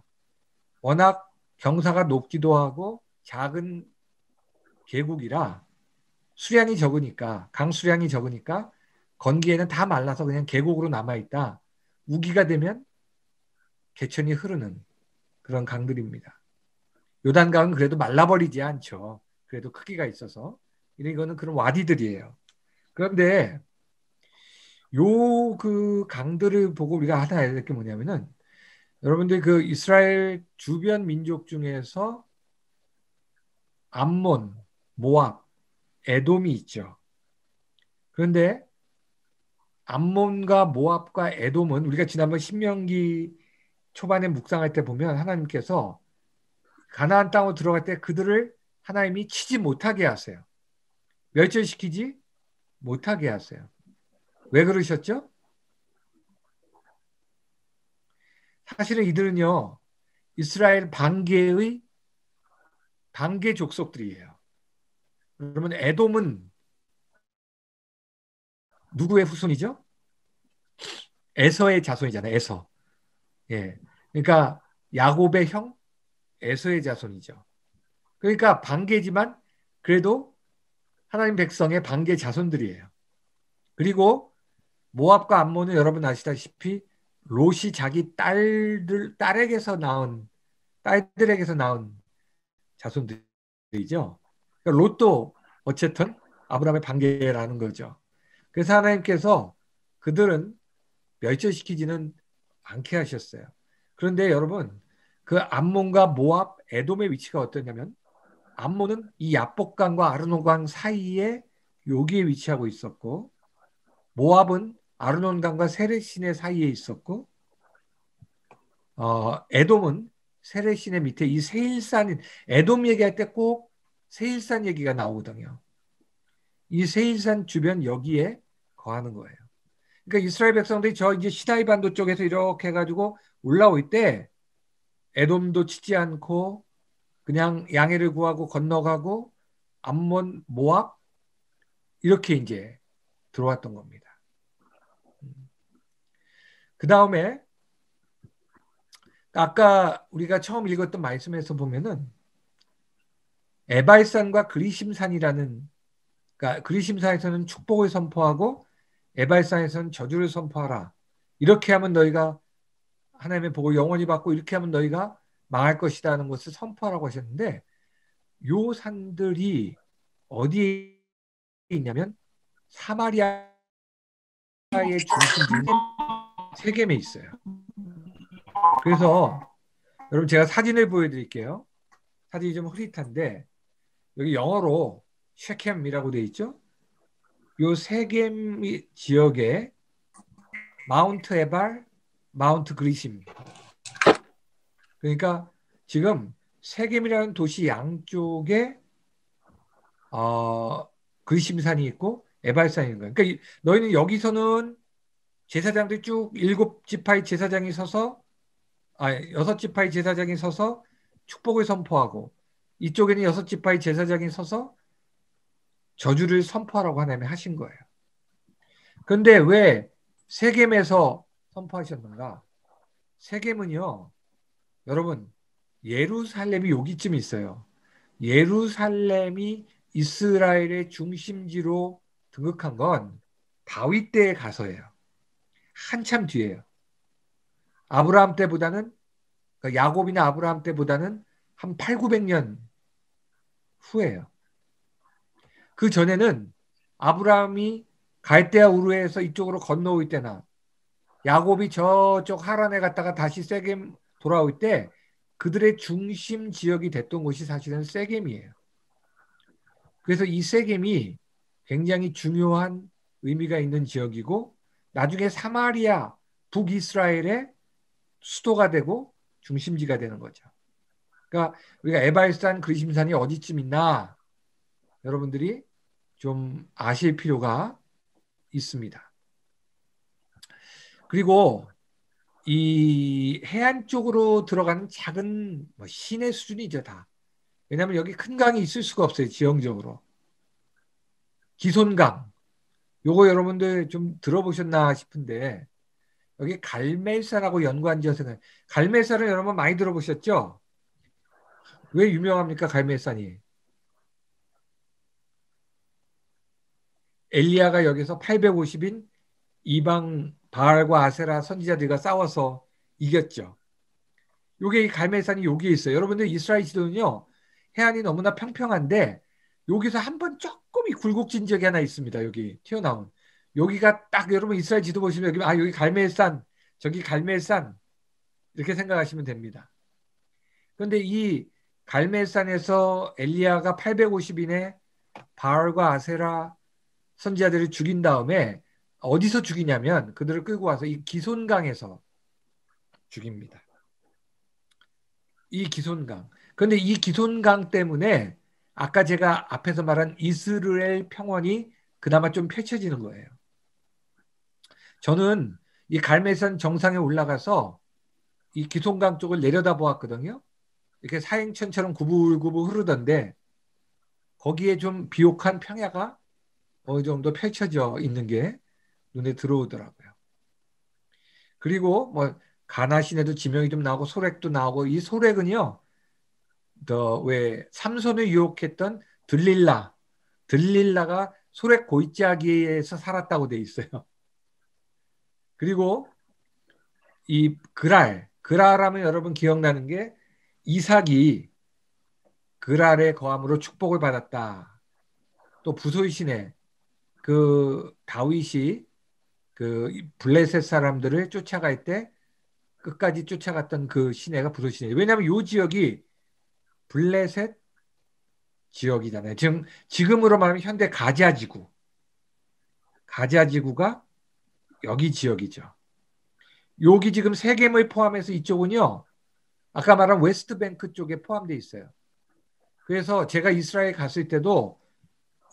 워낙 경사가 높기도 하고 작은 계곡이라 수량이 적으니까 강수량이 적으니까 건기에는 다 말라서 그냥 계곡으로 남아있다. 우기가 되면 개천이 흐르는 그런 강들입니다. 요단강은 그래도 말라버리지 않죠. 그래도 크기가 있어서. 이거는 그런 와디들이에요. 그런데 요 그 강들을 보고 우리가 하나 알아야 될 게 뭐냐면은 여러분들 그 이스라엘 주변 민족 중에서 암몬, 모압, 에돔이 있죠. 그런데 암몬과 모압과 에돔은 우리가 지난번 신명기 초반에 묵상할 때 보면 하나님께서 가나안 땅으로 들어갈 때 그들을 하나님이 치지 못하게 하세요. 멸절시키지 못하게 하세요. 왜 그러셨죠? 사실은 이들은요, 이스라엘 반개의 반개 족속들이에요. 그러면 에돔은 누구의 후손이죠? 에서의 자손이잖아요. 에서. 예. 그러니까 야곱의 형 에서의 자손이죠. 그러니까 반개지만 그래도 하나님 백성의 반개 자손들이에요. 그리고 모압과 암몬은 여러분 아시다시피 롯이 자기 딸들에게서 낳은 자손들이죠. 그러니까 롯도 어쨌든 아브라함의 반개라는 거죠. 그래서 하나님께서 그들은 멸절시키지는 않게 하셨어요. 그런데 여러분 그 암몬과 모압, 에돔의 위치가 어떠냐면 암몬은 이 야복강과 아르논강 사이에 여기에 위치하고 있었고 모압은 아르논강과 세렛시내 사이에 있었고 에돔은 세렛시내 밑에 이 세일산 에돔 얘기할 때 꼭 세일산 얘기가 나오거든요. 이 세일산 주변 여기에 거하는 거예요. 그러니까 이스라엘 백성들이 저 이제 시나이 반도 쪽에서 이렇게 해가지고 올라올 때 에돔도 치지 않고 그냥 양해를 구하고 건너가고 암몬, 모압 이렇게 이제 들어왔던 겁니다. 그 다음에 아까 우리가 처음 읽었던 말씀에서 보면은 에발산과 그리심산이라는 그러니까 그리심산에서는 축복을 선포하고 에발산에서는 저주를 선포하라. 이렇게 하면 너희가 하나님의 복을 영원히 받고 이렇게 하면 너희가 망할 것이다 하는 것을 선포하라고 하셨는데 요 산들이 어디에 있냐면 사마리아의 중심지인 세겜에 있어요. 그래서 여러분 제가 사진을 보여드릴게요. 사진이 좀 흐릿한데 여기 영어로 쉐켐이라고 되어 있죠. 요 세겜 지역에 마운트 에발, 마운트 그리심. 그러니까 지금 세겜이라는 도시 양쪽에 그리심산이 있고 에발산이 있는 거예요. 그러니까 너희는 여기서는 제사장들 쭉 7지파의 제사장이 서서 여섯 지파의 제사장이 서서 축복을 선포하고 이쪽에는 6지파의 제사장이 서서 저주를 선포하라고 하나님이 하신 거예요. 그런데 왜 세겜에서 선포하셨는가? 세겜은요, 여러분, 예루살렘이 여기쯤 있어요. 예루살렘이 이스라엘의 중심지로 등극한 건 다윗 때에 가서예요. 한참 뒤에요. 아브라함 때보다는, 그러니까 야곱이나 아브라함 때보다는 한 8, 900년 후예요. 그 전에는 아브라함이 갈대아 우르에서 이쪽으로 건너올 때나 야곱이 저쪽 하란에 갔다가 다시 세겜 돌아올 때 그들의 중심 지역이 됐던 곳이 사실은 세겜이에요. 그래서 이 세겜이 굉장히 중요한 의미가 있는 지역이고 나중에 사마리아 북이스라엘의 수도가 되고 중심지가 되는 거죠. 그러니까 우리가 에발산 그리심산이 어디쯤 있나 여러분들이 좀 아실 필요가 있습니다. 그리고 이 해안 쪽으로 들어가는 작은 시내 수준이죠, 다. 왜냐하면 여기 큰 강이 있을 수가 없어요, 지형적으로. 기손강. 요거 여러분들 좀 들어보셨나 싶은데 여기 갈멜산하고 연관 지어서 갈멜산을 여러분 많이 들어보셨죠? 왜 유명합니까, 갈멜산이? 엘리야가 여기서 850인 이방 바알과 아세라 선지자들과 싸워서 이겼죠. 요게 갈멜산이 여기에 있어요. 여러분들 이스라엘 지도는요. 해안이 너무나 평평한데 여기서 한번 조금 이 굴곡진 지역이 하나 있습니다. 여기 튀어나온. 여기가 딱 여러분 이스라엘 지도 보시면 여기 갈멜산, 저기 갈멜산 이렇게 생각하시면 됩니다. 그런데 이 갈멜산에서 엘리야가 850인의 바알과 아세라 선지자들을 죽인 다음에 어디서 죽이냐면 그들을 끌고 와서 이 기손강에서 죽입니다. 이 기손강. 그런데 이 기손강 때문에 아까 제가 앞에서 말한 이스라엘 평원이 그나마 좀 펼쳐지는 거예요. 저는 이 갈멜산 정상에 올라가서 이 기손강 쪽을 내려다 보았거든요. 이렇게 사행천처럼 구불구불 흐르던데 거기에 좀 비옥한 평야가 어느 정도 펼쳐져 있는 게 눈에 들어오더라고요. 그리고 뭐 가나 시내도 지명이 좀 나오고 소렉도 나오고 이 소렉은요. 왜 삼손을 유혹했던 들릴라가 소렉 골짜기에서 살았다고 돼 있어요. 그리고 이 그랄하면 여러분 기억나는 게 이삭이 그랄의 거함으로 축복을 받았다. 또 부솔시내 그 다윗이 그 블레셋 사람들을 쫓아갈 때 끝까지 쫓아갔던 그 시내가 부솔시내. 왜냐하면 이 지역이 블레셋 지역이잖아요. 지금으로 말하면 현대 가자지구가 여기 지역이죠. 여기 지금 세겜을 포함해서 이쪽은요. 아까 말한 웨스트뱅크 쪽에 포함되어 있어요. 그래서 제가 이스라엘 갔을 때도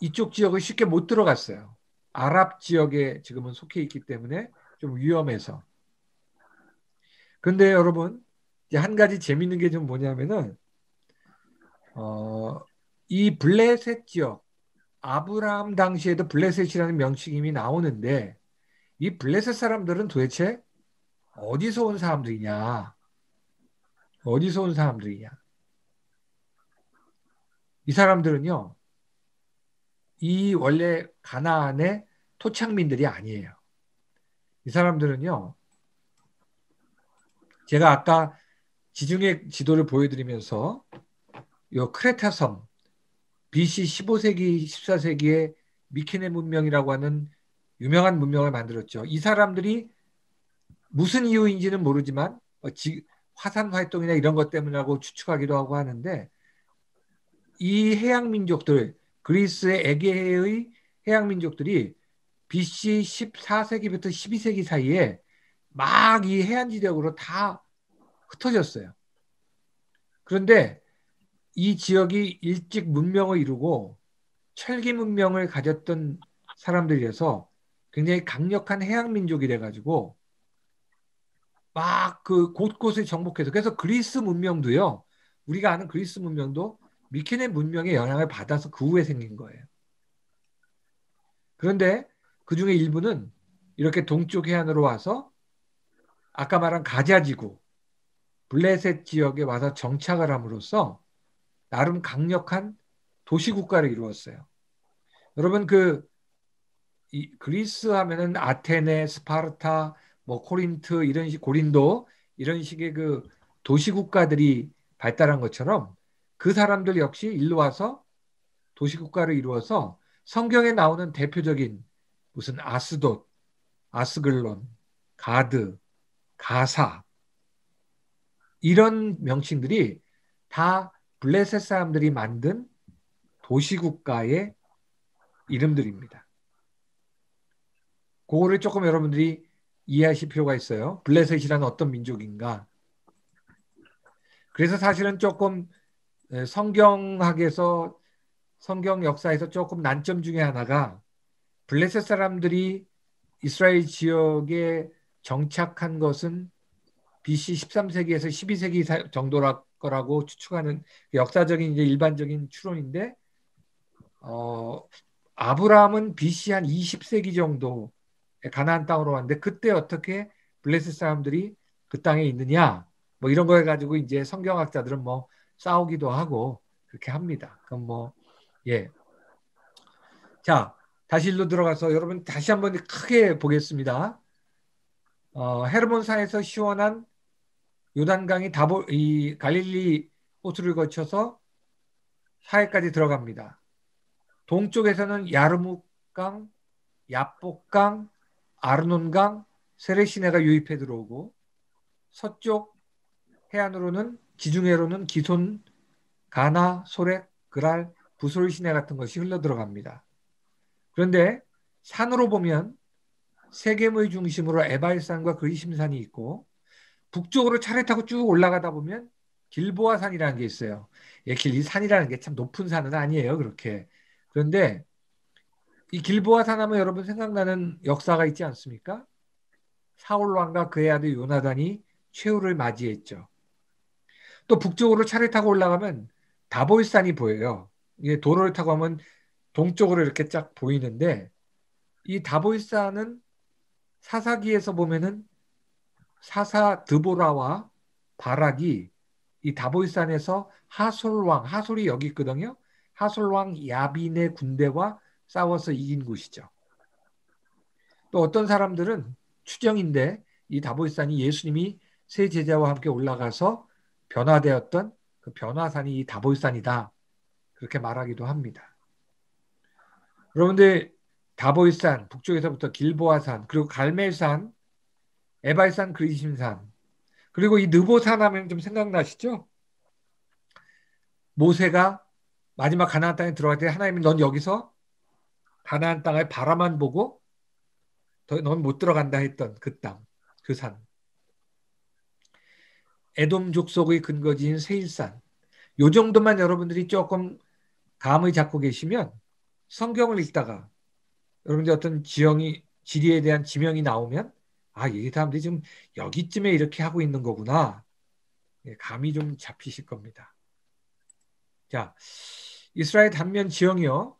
이쪽 지역을 쉽게 못 들어갔어요. 아랍 지역에 지금은 속해 있기 때문에 좀 위험해서. 근데 여러분 이제 한 가지 재밌는 게 좀 뭐냐면은 이 블레셋 지역 아브라함 당시에도 블레셋이라는 명칭이 이미 나오는데 이 블레셋 사람들은 도대체 어디서 온 사람들이냐? 어디서 온 사람들이냐? 이 사람들은요. 이 원래 가나안의 토착민들이 아니에요. 이 사람들은요. 제가 아까 지중해 지도를 보여드리면서 요 크레타 섬 BC 15세기, 14세기에 미케네 문명이라고 하는 유명한 문명을 만들었죠. 이 사람들이 무슨 이유인지는 모르지만 화산 활동이나 이런 것 때문이라고 추측하기도 하고 하는데 이 해양 민족들 그리스의 에게해의 해양 민족들이 BC 14세기부터 12세기 사이에 막 이 해안 지역으로 다 흩어졌어요. 그런데 이 지역이 일찍 문명을 이루고 철기 문명을 가졌던 사람들이어서 굉장히 강력한 해양 민족이 돼가지고 막 그 곳곳을 정복해서 그래서 그리스 문명도요. 우리가 아는 그리스 문명도 미케네 문명의 영향을 받아서 그 후에 생긴 거예요. 그런데 그 중에 일부는 이렇게 동쪽 해안으로 와서 아까 말한 가자지구, 블레셋 지역에 와서 정착을 함으로써 나름 강력한 도시국가를 이루었어요. 여러분 이 그리스 하면은 아테네, 스파르타, 뭐 코린트 이런 식 고린도 이런 식의 그 도시국가들이 발달한 것처럼 그 사람들 역시 일로 와서 도시국가를 이루어서 성경에 나오는 대표적인 무슨 아스돗, 아스글론, 가드, 가사 이런 명칭들이 다 블레셋 사람들이 만든 도시국가의 이름들입니다. 그거를 조금 여러분들이 이해하실 필요가 있어요. 블레셋이란 어떤 민족인가. 그래서 사실은 조금 성경학에서 성경 역사에서 조금 난점 중에 하나가 블레셋 사람들이 이스라엘 지역에 정착한 것은 BC 13세기에서 12세기 정도라고 추측하는 역사적인 이제 일반적인 추론인데 아브라함은 BC 한 20세기 정도 가나안 땅으로 왔는데 그때 어떻게 블레셋 사람들이 그 땅에 있느냐 뭐 이런 거 가지고 이제 성경학자들은 뭐 싸우기도 하고 그렇게 합니다. 그럼 뭐 예. 자, 다시 일로 들어가서 여러분 다시 한번 크게 보겠습니다. 헤르몬산에서 시원한 요단강이 이 갈릴리 호수를 거쳐서 사해까지 들어갑니다. 동쪽에서는 야르묵강, 야복강, 아르논강, 세레시네가 유입해 들어오고 서쪽 해안으로는 지중해로는 기손, 가나, 소렉, 그랄, 부솔 시내 같은 것이 흘러 들어갑니다. 그런데 산으로 보면 세겜의 중심으로 에발산과 그리심산이 있고 북쪽으로 차를 타고 쭉 올라가다 보면 길보아산이라는 게 있어요. 이 산이라는 게 참 높은 산은 아니에요. 그렇게. 그런데 이 길보아산 하면 여러분 생각나는 역사가 있지 않습니까? 사울 왕과 그의 아들 요나단이 최후를 맞이했죠. 또 북쪽으로 차를 타고 올라가면 다볼산이 보여요. 이게 도로를 타고 하면 동쪽으로 이렇게 쫙 보이는데 이 다볼산은 사사기에서 보면은 사사 드보라와 바락이 이 다볼산에서 하솔이 여기 있거든요. 하솔왕 야빈의 군대와 싸워서 이긴 곳이죠. 또 어떤 사람들은 추정인데 이 다볼산이 예수님이 세 제자와 함께 올라가서 변화되었던 그 변화산이 이 다볼산이다. 그렇게 말하기도 합니다. 여러분들 다볼산, 북쪽에서부터 길보아산, 그리고 갈멜산, 에발산, 그리심산, 그리고 이 느보산 하면 좀 생각나시죠? 모세가 마지막 가나안 땅에 들어갈 때 하나님이 넌 여기서 가나안 땅을 바라만 보고 넌 못 들어간다 했던 그 땅, 그 산. 에돔 족속의 근거지인 세일산. 요 정도만 여러분들이 조금 감을 잡고 계시면 성경을 읽다가 여러분들 어떤 지리에 대한 지명이 나오면 이 사람들이 지금 여기쯤에 이렇게 하고 있는 거구나. 감이 좀 잡히실 겁니다. 자, 이스라엘 단면 지형이요.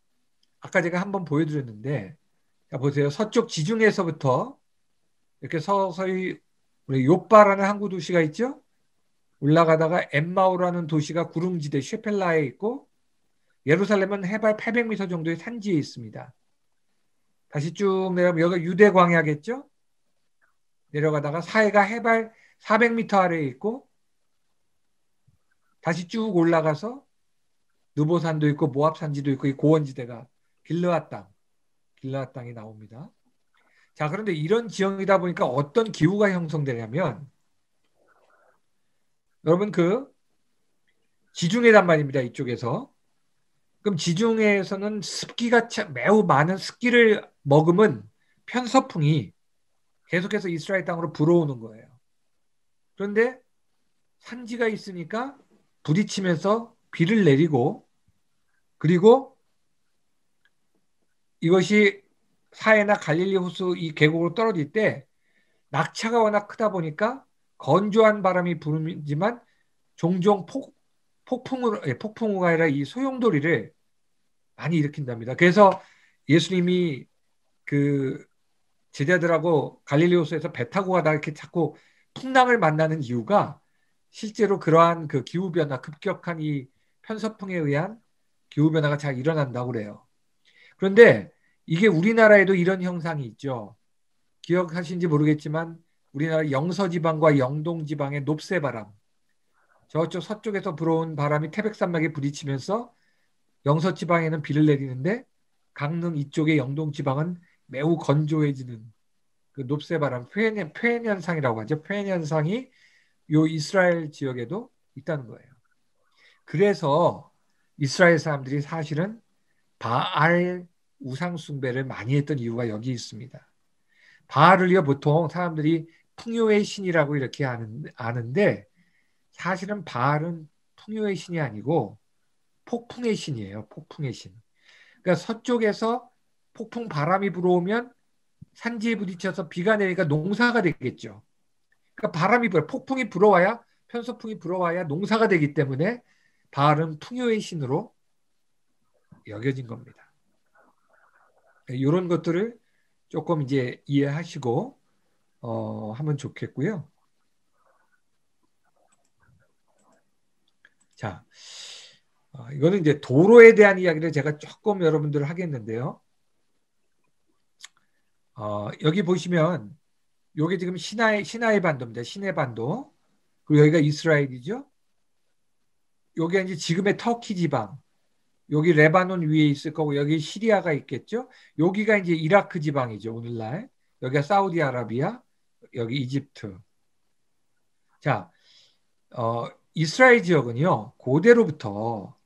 아까 제가 한번 보여드렸는데 자, 보세요. 서쪽 지중해에서부터 이렇게 서서히 우리 요빠라는 항구 도시가 있죠. 올라가다가 엠마오라는 도시가 구릉지대 쉐펠라에 있고 예루살렘은 해발 800m 정도의 산지에 있습니다. 다시 쭉 내려가면 여기가 유대 광야겠죠. 내려가다가 사해가 해발 400m 아래에 있고 다시 쭉 올라가서 느보산도 있고 모압산지도 있고 이 고원지대가 길르앗 땅이 나옵니다. 자, 그런데 이런 지형이다 보니까 어떤 기후가 형성되냐면 여러분 그 지중해란 말입니다. 이쪽에서. 그럼 지중해에서는 습기가 매우 많은 습기를 머금은 편서풍이 계속해서 이스라엘 땅으로 불어오는 거예요. 그런데 산지가 있으니까 부딪히면서 비를 내리고, 그리고 이것이 사해나 갈릴리 호수 이 계곡으로 떨어질 때 낙차가 워낙 크다 보니까 건조한 바람이 불지만 종종 폭풍우가 아니라 이 소용돌이를 많이 일으킨답니다. 그래서 예수님이 그 제자들하고 갈릴리 호수에서 배 타고 가다 이렇게 자꾸 풍랑을 만나는 이유가 실제로 그러한 그 기후변화, 급격한 이 편서풍에 의한 기후변화가 잘 일어난다고 그래요. 그런데 이게 우리나라에도 이런 현상이 있죠. 기억하신지 모르겠지만 우리나라 영서지방과 영동지방의 높새바람, 저쪽 서쪽에서 불어온 바람이 태백산맥에 부딪히면서 영서지방에는 비를 내리는데 강릉 이쪽의 영동지방은 매우 건조해지는 그 높새바람, 페엔 현상이라고 하죠. 페엔 현상이 요 이스라엘 지역에도 있다는 거예요. 그래서 이스라엘 사람들이 사실은 바알 우상 숭배를 많이 했던 이유가 여기 있습니다. 바알을요 보통 사람들이 풍요의 신이라고 이렇게 아는데 사실은 바알은 풍요의 신이 아니고 폭풍의 신이에요. 폭풍의 신. 그러니까 서쪽에서 폭풍 바람이 불어오면 산지에 부딪혀서 비가 내리니까 농사가 되겠죠. 그러니까 폭풍이 불어와야 편서풍이 불어와야 농사가 되기 때문에 바알은 풍요의 신으로 여겨진 겁니다. 이런 것들을 조금 이제 이해하시고 하면 좋겠고요. 자, 이거는 이제 도로에 대한 이야기를 제가 조금 여러분들 하겠는데요. 여기 보시면 여기 지금 시나이 반도입니다. 시내 반도. 그리고 여기가 이스라엘이죠. 여기가 이제 지금의 터키 지방. 여기 레바논 위에 있을 거고 여기 시리아가 있겠죠. 여기가 이제 이라크 지방이죠. 오늘날. 여기가 사우디아라비아, 여기 이집트. 자, 이스라엘 지역은요. 고대로부터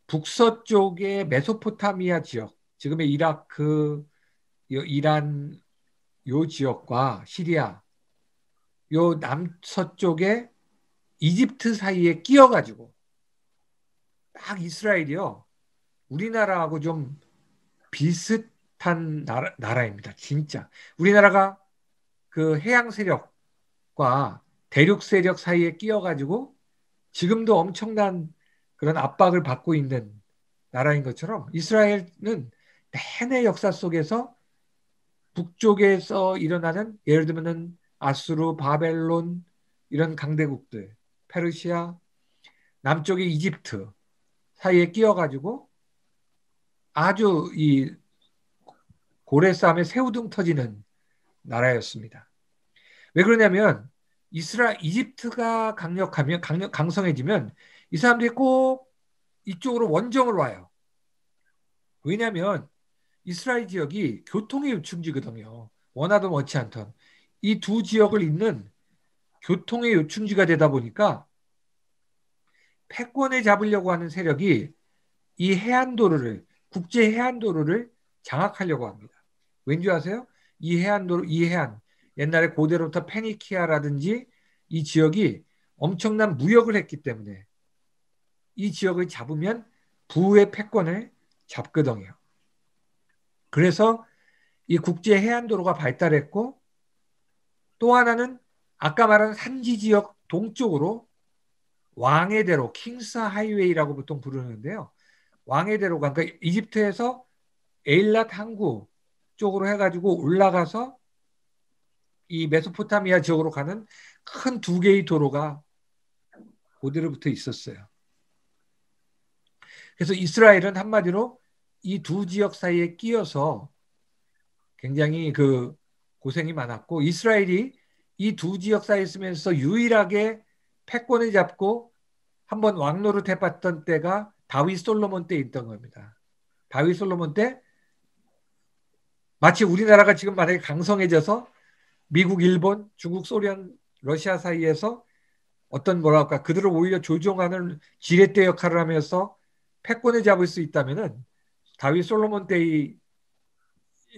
북서쪽의 메소포타미아 지역, 지금의 이라크, 이란 요 지역과 시리아, 요 남서쪽에 이집트 사이에 끼어가지고 딱 이스라엘이요. 우리나라하고 좀 비슷한 나라입니다. 진짜. 우리나라가 그 해양 세력과 대륙 세력 사이에 끼어가지고 지금도 엄청난 그런 압박을 받고 있는 나라인 것처럼 이스라엘은 내내 역사 속에서 북쪽에서 일어나는 예를 들면은 아수르, 바벨론 이런 강대국들, 페르시아, 남쪽의 이집트 사이에 끼어가지고 아주 이 고래 싸움에 새우등 터지는 나라였습니다. 왜 그러냐면 이집트가 강성해지면 이 사람들이 꼭 이쪽으로 원정을 와요. 왜냐하면 이스라엘 지역이 교통의 요충지거든요. 원하든 원치 않던 이 두 지역을 잇는 교통의 요충지가 되다 보니까 패권을 잡으려고 하는 세력이 이 국제 해안도로를 장악하려고 합니다. 왠지 아세요? 이 해안, 옛날에 고대로부터 페니키아라든지 이 지역이 엄청난 무역을 했기 때문에 이 지역을 잡으면 부의 패권을 잡거든요. 그래서 이 국제 해안도로가 발달했고 또 하나는 아까 말한 산지 지역 동쪽으로 왕의 대로, 킹스 하이웨이라고 보통 부르는데요. 왕의 대로가 그러니까 이집트에서 에일랏 항구 쪽으로 해가지고 올라가서 이 메소포타미아 지역으로 가는 큰 두 개의 도로가 고대로부터 있었어요. 그래서 이스라엘은 한마디로 이 두 지역 사이에 끼어서 굉장히 그 고생이 많았고 이스라엘이 이 두 지역 사이에 있으면서 유일하게 패권을 잡고 한번 왕노릇 해봤던 때가 다윗 솔로몬 때 있던 겁니다. 다윗 솔로몬 때 마치 우리나라가 지금 만약에 강성해져서 미국, 일본, 중국, 소련, 러시아 사이에서 어떤 뭐랄까 그들을 오히려 조종하는 지렛대 역할을 하면서 패권을 잡을 수 있다면은 다윗 솔로몬 때의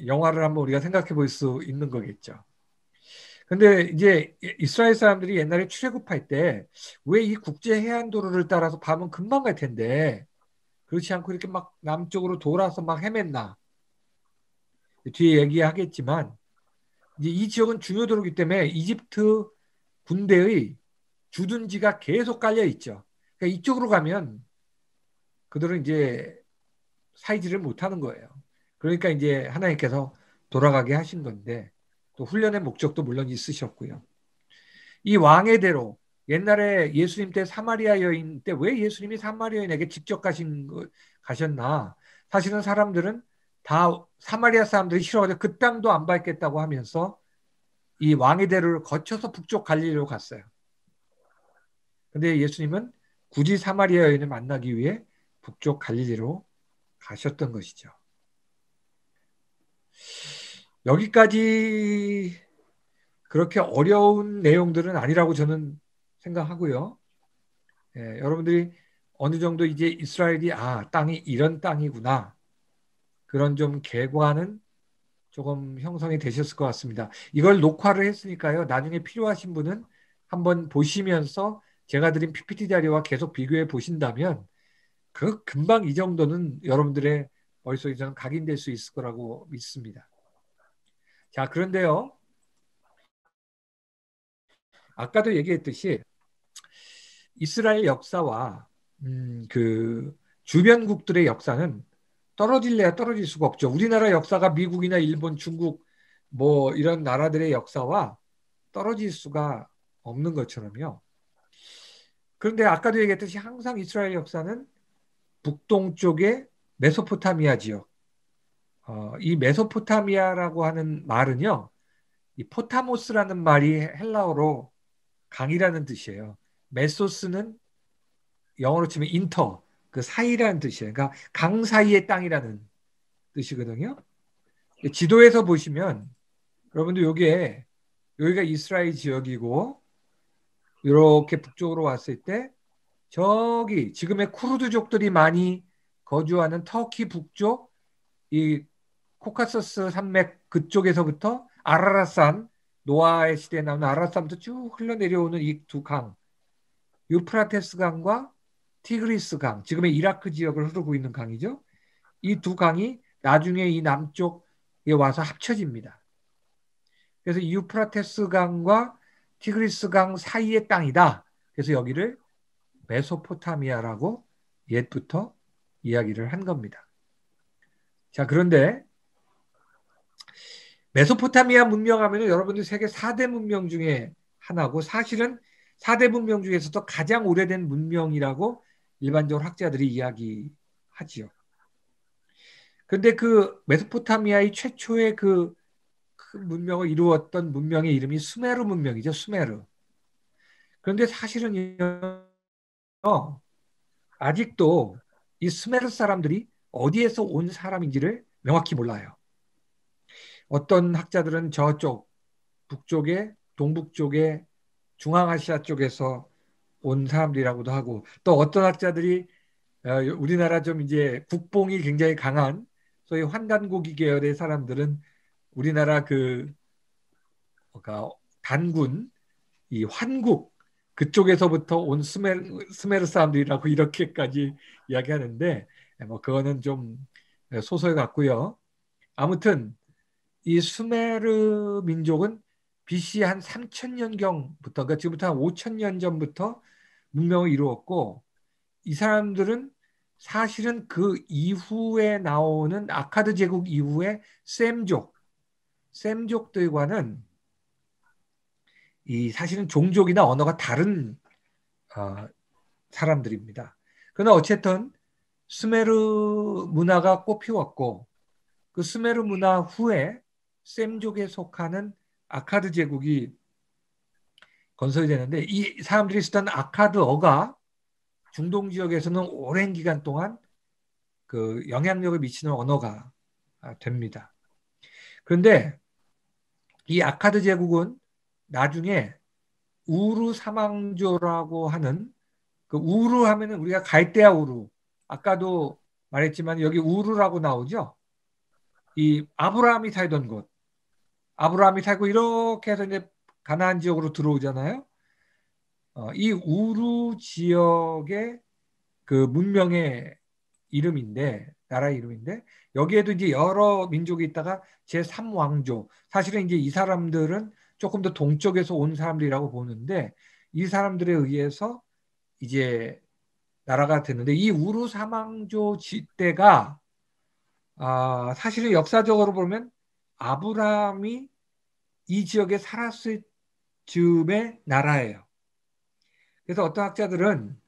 영화를 한번 우리가 생각해 볼 수 있는 거겠죠. 근데 이제 이스라엘 사람들이 옛날에 출애굽할 때 왜 이 국제 해안도로를 따라서 밤은 금방 갈 텐데 그렇지 않고 이렇게 막 남쪽으로 돌아서 막 헤맸나? 뒤에 얘기하겠지만 이제 이 지역은 중요도로기 때문에 이집트 군대의 주둔지가 계속 깔려 있죠. 그러니까 이쪽으로 가면 그들은 이제 살지를 못하는 거예요. 그러니까 이제 하나님께서 돌아가게 하신 건데 또 훈련의 목적도 물론 있으셨고요. 이 왕의 대로 옛날에 예수님 때 사마리아 여인 때 왜 예수님이 사마리아 여인에게 직접 가셨나? 사실은 사람들은 다 사마리아 사람들이 싫어가지고 그 땅도 안 밟겠다고 하면서 이 왕의 대로를 거쳐서 북쪽 갈릴리로 갔어요. 근데 예수님은 굳이 사마리아 여인을 만나기 위해 북쪽 갈릴리로 가셨던 것이죠. 여기까지 그렇게 어려운 내용들은 아니라고 저는 생각하고요. 예, 여러분들이 어느 정도 이제 이스라엘이 땅이 이런 땅이구나. 그런 좀 개관은 조금 형성이 되셨을 것 같습니다. 이걸 녹화를 했으니까요. 나중에 필요하신 분은 한번 보시면서 제가 드린 PPT 자료와 계속 비교해 보신다면 그 금방 이 정도는 여러분들의 머릿속에 저는 각인될 수 있을 거라고 믿습니다. 자, 그런데요. 아까도 얘기했듯이 이스라엘 역사와 그 주변국들의 역사는 떨어질래야 떨어질 수가 없죠. 우리나라 역사가 미국이나 일본, 중국 뭐 이런 나라들의 역사와 떨어질 수가 없는 것처럼요. 그런데 아까도 얘기했듯이 항상 이스라엘 역사는 북동쪽의 메소포타미아 지역. 이 메소포타미아라고 하는 말은요. 이 포타모스라는 말이 헬라어로 강이라는 뜻이에요. 메소스는 영어로 치면 인터, 그 사이라는 뜻이에요. 그러니까 강 사이의 땅이라는 뜻이거든요. 지도에서 보시면 여러분들 여기가 이스라엘 지역이고 이렇게 북쪽으로 왔을 때 저기 지금의 쿠르드족들이 많이 거주하는 터키 북쪽 이 코카서스 산맥 그쪽에서부터 아라라산 노아의 시대에 나오는 아라라산부터 쭉 흘러내려오는 이 두 강, 유프라테스 강과 티그리스 강, 지금의 이라크 지역을 흐르고 있는 강이죠. 이 두 강이 나중에 이 남쪽에 와서 합쳐집니다. 그래서 유프라테스 강과 티그리스 강 사이의 땅이다. 그래서 여기를 메소포타미아라고 옛부터 이야기를 한 겁니다. 자, 그런데 메소포타미아 문명하면 여러분들 세계 4대 문명 중에 하나고 사실은 4대 문명 중에서도 가장 오래된 문명이라고 일반적으로 학자들이 이야기하지요. 그런데 그 메소포타미아의 최초의 그 문명을 이루었던 문명의 이름이 수메르 문명이죠. 수메르. 그런데 사실은요, 아직도 이 수메르 사람들이 어디에서 온 사람인지를 명확히 몰라요. 어떤 학자들은 저쪽 북쪽에 동북쪽에 중앙아시아 쪽에서 온 사람들이라고도 하고 또 어떤 학자들이 우리나라 좀 이제 국뽕이 굉장히 강한 소위 환단고기 계열의 사람들은 우리나라 그 뭐가 단군 이 환국 그쪽에서부터 온 스메르 사람들이라고 이렇게까지 이야기하는데 뭐 그거는 좀 소설 같고요. 아무튼 이 수메르 민족은 BC 한 3000년경부터 그러니까 지금부터 한 5000년 전부터 문명을 이루었고 이 사람들은 사실은 그 이후에 나오는 아카드 제국 이후에 셈족들과는 이 사실은 종족이나 언어가 다른 어, 사람들입니다. 그러나 어쨌든 수메르 문화가 꽃피웠고 그 수메르 문화 후에 셈족에 속하는 아카드 제국이 건설이 되는데 이 사람들이 쓰던 아카드어가 중동 지역에서는 오랜 기간 동안 그 영향력을 미치는 언어가 됩니다. 그런데 이 아카드 제국은 나중에 우루 사망조라고 하는 그 우루 하면은 우리가 갈대아 우루 아까도 말했지만 여기 우루라고 나오죠. 이 아브라함이 살던 곳. 아브라함이 살고 이렇게 해서 이제 가나안 지역으로 들어오잖아요. 이 우루 지역의 그 문명의 이름인데 나라의 이름인데 여기에도 이제 여러 민족이 있다가 제3왕조 사실은 이제 이 사람들은 조금 더 동쪽에서 온 사람들이라고 보는데 이 사람들에 의해서 이제 나라가 됐는데 이 우루 사망조 지대가 사실은 역사적으로 보면 아브라함이 이 지역에 살았을 즈음의 나라예요. 그래서 어떤 학자들은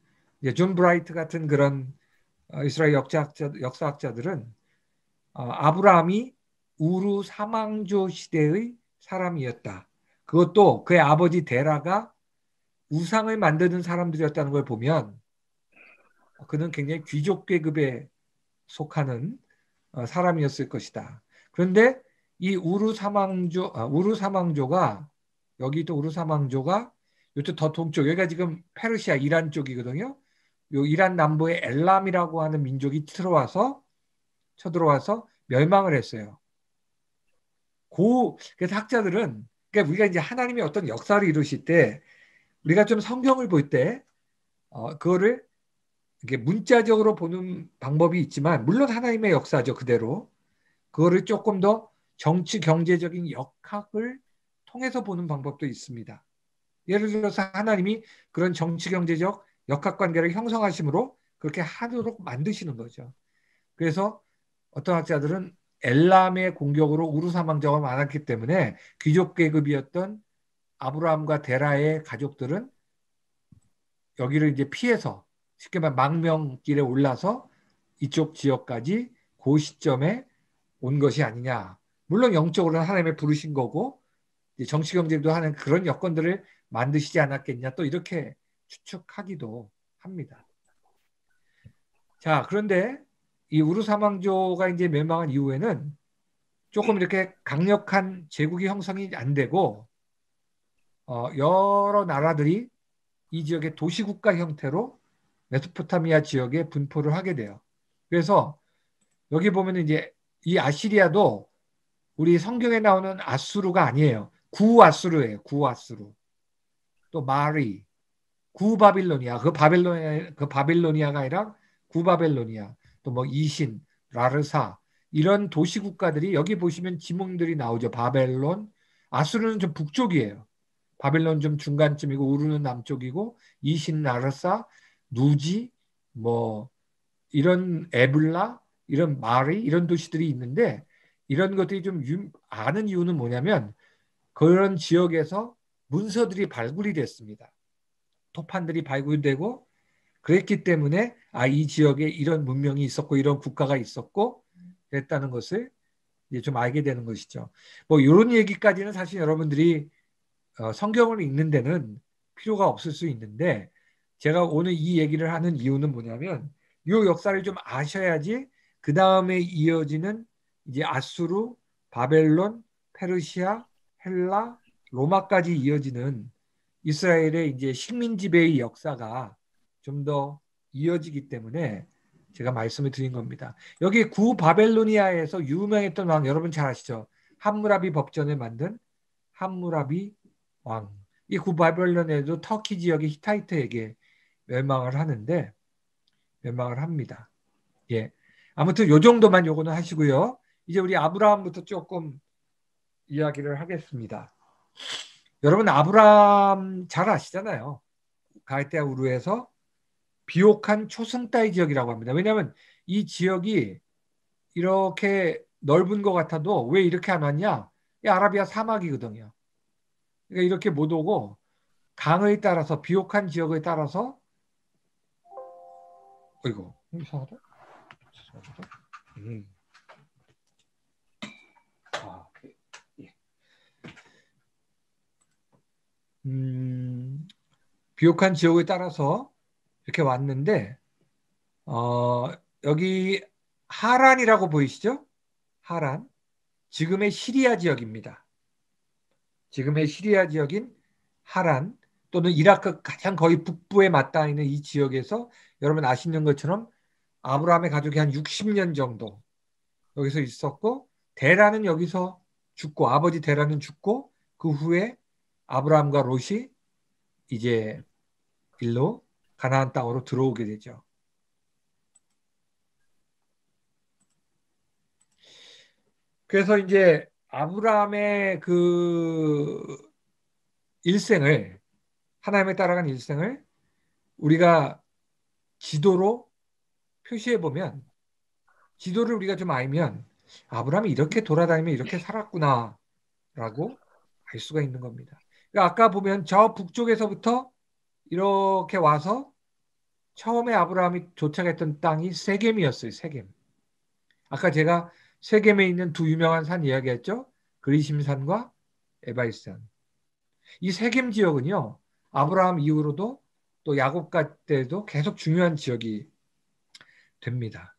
이제 존 브라이트 같은 그런 이스라엘 역사학자들은 아브라함이 우루 사망조 시대의 사람이었다. 그것도 그의 아버지 데라가 우상을 만드는 사람들이었다는 걸 보면 그는 굉장히 귀족 계급에 속하는 사람이었을 것이다. 그런데 이 우루 사망조가 여기 또 우루 사망조가 이쪽 더 동쪽 여기가 지금 페르시아 이란 쪽이거든요. 요 이란 남부의 엘람이라고 하는 민족이 쳐들어와서 멸망을 했어요. 그래서 학자들은 그러니까 우리가 이제 하나님의 어떤 역사를 이루실 때 우리가 좀 성경을 볼 때 그거를 이게 문자적으로 보는 방법이 있지만 물론 하나님의 역사죠 그대로 그거를 조금 더 정치 경제적인 역학을 통해서 보는 방법도 있습니다. 예를 들어서 하나님이 그런 정치 경제적 역학관계를 형성하심으로 그렇게 하도록 만드시는 거죠. 그래서 어떤 학자들은 엘람의 공격으로 우르사망자가 많았기 때문에 귀족 계급이었던 아브라함과 데라의 가족들은 여기를 이제 피해서 쉽게 말하면 망명길에 올라서 이쪽 지역까지 그 시점에 온 것이 아니냐. 물론 영적으로는 하나님의 부르신 거고 정치 경제도 하는 그런 여건들을 만드시지 않았겠냐 또 이렇게 추측하기도 합니다. 자, 그런데 이 우르사망조가 이제 멸망한 이후에는 조금 이렇게 강력한 제국이 형성이 안 되고 여러 나라들이 이 지역의 도시국가 형태로 메소포타미아 지역에 분포를 하게 돼요. 그래서 여기 보면 이제 이 아시리아도 우리 성경에 나오는 아수르가 아니에요. 구아수르예요. 구아수르. 또 마리, 구바빌로니아. 그 바빌로니아가 아니라 구바벨로니아. 또 뭐 이신, 라르사 이런 도시 국가들이 여기 보시면 지명들이 나오죠. 바벨론, 아수르는 좀 북쪽이에요. 바벨론 좀 중간쯤이고 우르는 남쪽이고 이신, 라르사, 누지, 뭐 이런 에블라, 이런 마리 이런 도시들이 있는데 이런 것들이 좀 아는 이유는 뭐냐면 그런 지역에서 문서들이 발굴이 됐습니다. 토판들이 발굴되고 그랬기 때문에 이 지역에 이런 문명이 있었고 이런 국가가 있었고 그랬다는 것을 이제 좀 알게 되는 것이죠. 뭐 이런 얘기까지는 사실 여러분들이 성경을 읽는 데는 필요가 없을 수 있는데 제가 오늘 이 얘기를 하는 이유는 뭐냐면 이 역사를 좀 아셔야지 그 다음에 이어지는 이제 아수르, 바벨론, 페르시아, 헬라, 로마까지 이어지는 이스라엘의 이제 식민 지배의 역사가 좀 더 이어지기 때문에 제가 말씀을 드린 겁니다. 여기 구바벨로니아에서 유명했던 왕 여러분 잘 아시죠? 함무라비 법전을 만든 함무라비 왕. 이 구바벨론에도 터키 지역의 히타이트에게 멸망을 합니다. 예. 아무튼 요 정도만 요거는 하시고요. 이제 우리 아브라함부터 조금 이야기를 하겠습니다. 여러분 아브라함 잘 아시잖아요. 갈대아 우르에서 비옥한 초승달 지역이라고 합니다. 왜냐하면 이 지역이 이렇게 넓은 것 같아도 왜 이렇게 안 왔냐? 이 아라비아 사막이거든요. 그러니까 이렇게 못 오고 강을 따라서 비옥한 지역을 따라서 이거 이상하다. 예. 비옥한 지역을 따라서 이렇게 왔는데 여기 하란이라고 보이시죠? 하란. 지금의 시리아 지역입니다. 지금의 시리아 지역인 하란. 또는 이라크 가장 거의 북부에 맞닿아 있는 이 지역에서 여러분 아시는 것처럼 아브라함의 가족이 한 60년 정도 여기서 있었고 데라는 여기서 죽고 아버지 데라는 죽고 그 후에 아브라함과 롯이 이제 일로 가나안 땅으로 들어오게 되죠. 그래서 이제 아브라함의 그 일생을 하나님에 따라간 일생을 우리가 지도로 표시해 보면 지도를 우리가 좀 알면 아브라함이 이렇게 돌아다니며 이렇게 살았구나라고 알 수가 있는 겁니다. 그러니까 아까 보면 저 북쪽에서부터 이렇게 와서 처음에 아브라함이 도착했던 땅이 세겜이었어요. 세겜. 아까 제가 세겜에 있는 두 유명한 산 이야기했죠. 그리심산과 에바일산. 이 세겜 지역은요. 아브라함 이후로도 또 야곱가 때도 계속 중요한 지역이 됩니다.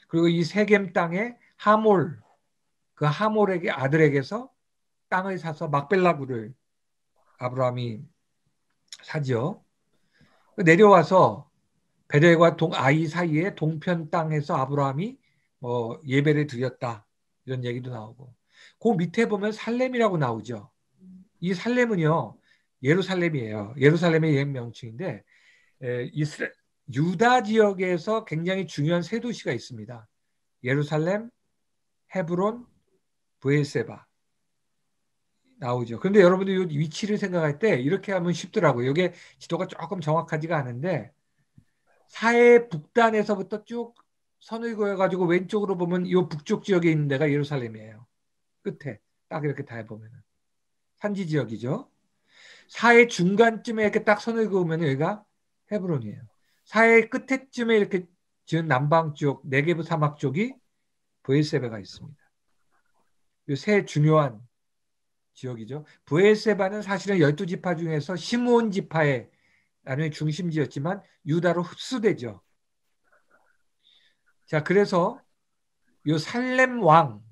그리고 이 세겜 땅에 하몰, 그 하몰에게 아들에게서 땅을 사서 막벨라구를 아브라함이 사죠. 내려와서 베델과 아이 사이에 동편 땅에서 아브라함이 예배를 드렸다. 이런 얘기도 나오고. 그 밑에 보면 살렘이라고 나오죠. 이 살렘은요. 예루살렘이에요. 예루살렘의 옛 명칭인데 유다 지역에서 굉장히 중요한 세 도시가 있습니다. 예루살렘, 헤브론, 브엘세바 나오죠. 그런데 여러분들 이 위치를 생각할 때 이렇게 하면 쉽더라고요. 이게 지도가 조금 정확하지가 않은데 사해 북단에서부터 쭉 선을 그어가지고 왼쪽으로 보면 이 북쪽 지역에 있는 데가 예루살렘이에요. 끝에 딱 이렇게 다 해보면 산지 지역이죠. 사해 중간쯤에 이렇게 딱 선을 그으면 여기가 헤브론이에요. 사해 끝에쯤에 이렇게 지은 남방 쪽 네게브 사막 쪽이 브엘세바가 있습니다. 이 세 중요한 지역이죠. 브엘세바는 사실은 12지파 중에서 시므온 지파의 나중에 중심지였지만 유다로 흡수되죠. 자, 그래서 이 살렘 왕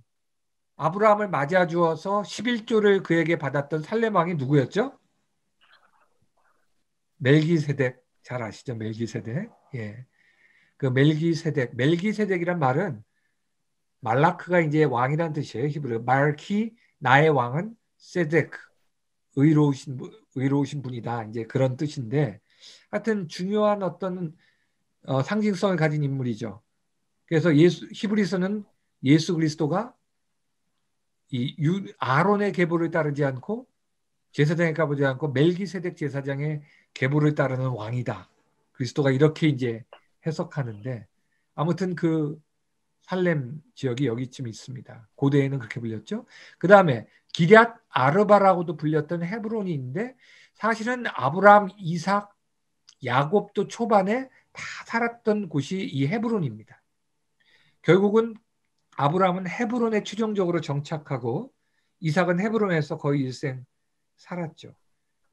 아브라함을 맞아 주어서 11조를 그에게 받았던 살렘 왕이 누구였죠? 멜기세덱. 잘 아시죠? 멜기세덱. 예. 그 멜기세덱이란 말은 말라크가 이제 왕이란 뜻이에요. 히브리. 말키 나의 왕은 세덱. 의로우신 분이다. 이제 그런 뜻인데 하여튼 중요한 어떤 상징성을 가진 인물이죠. 그래서 히브리서는 예수 그리스도가 아론의 계보를 따르지 않고 제사장의 가보지 않고 멜기세덱 제사장의 계보를 따르는 왕이다. 그리스도가 이렇게 이제 해석하는데 아무튼 그 살렘 지역이 여기쯤 있습니다. 고대에는 그렇게 불렸죠. 그 다음에 기럇 아르바라고도 불렸던 헤브론이 있는데 사실은 아브라함, 이삭, 야곱도 초반에 다 살았던 곳이 이 헤브론입니다. 결국은 아브라함은 헤브론에 최종적으로 정착하고 이삭은 헤브론에서 거의 일생 살았죠.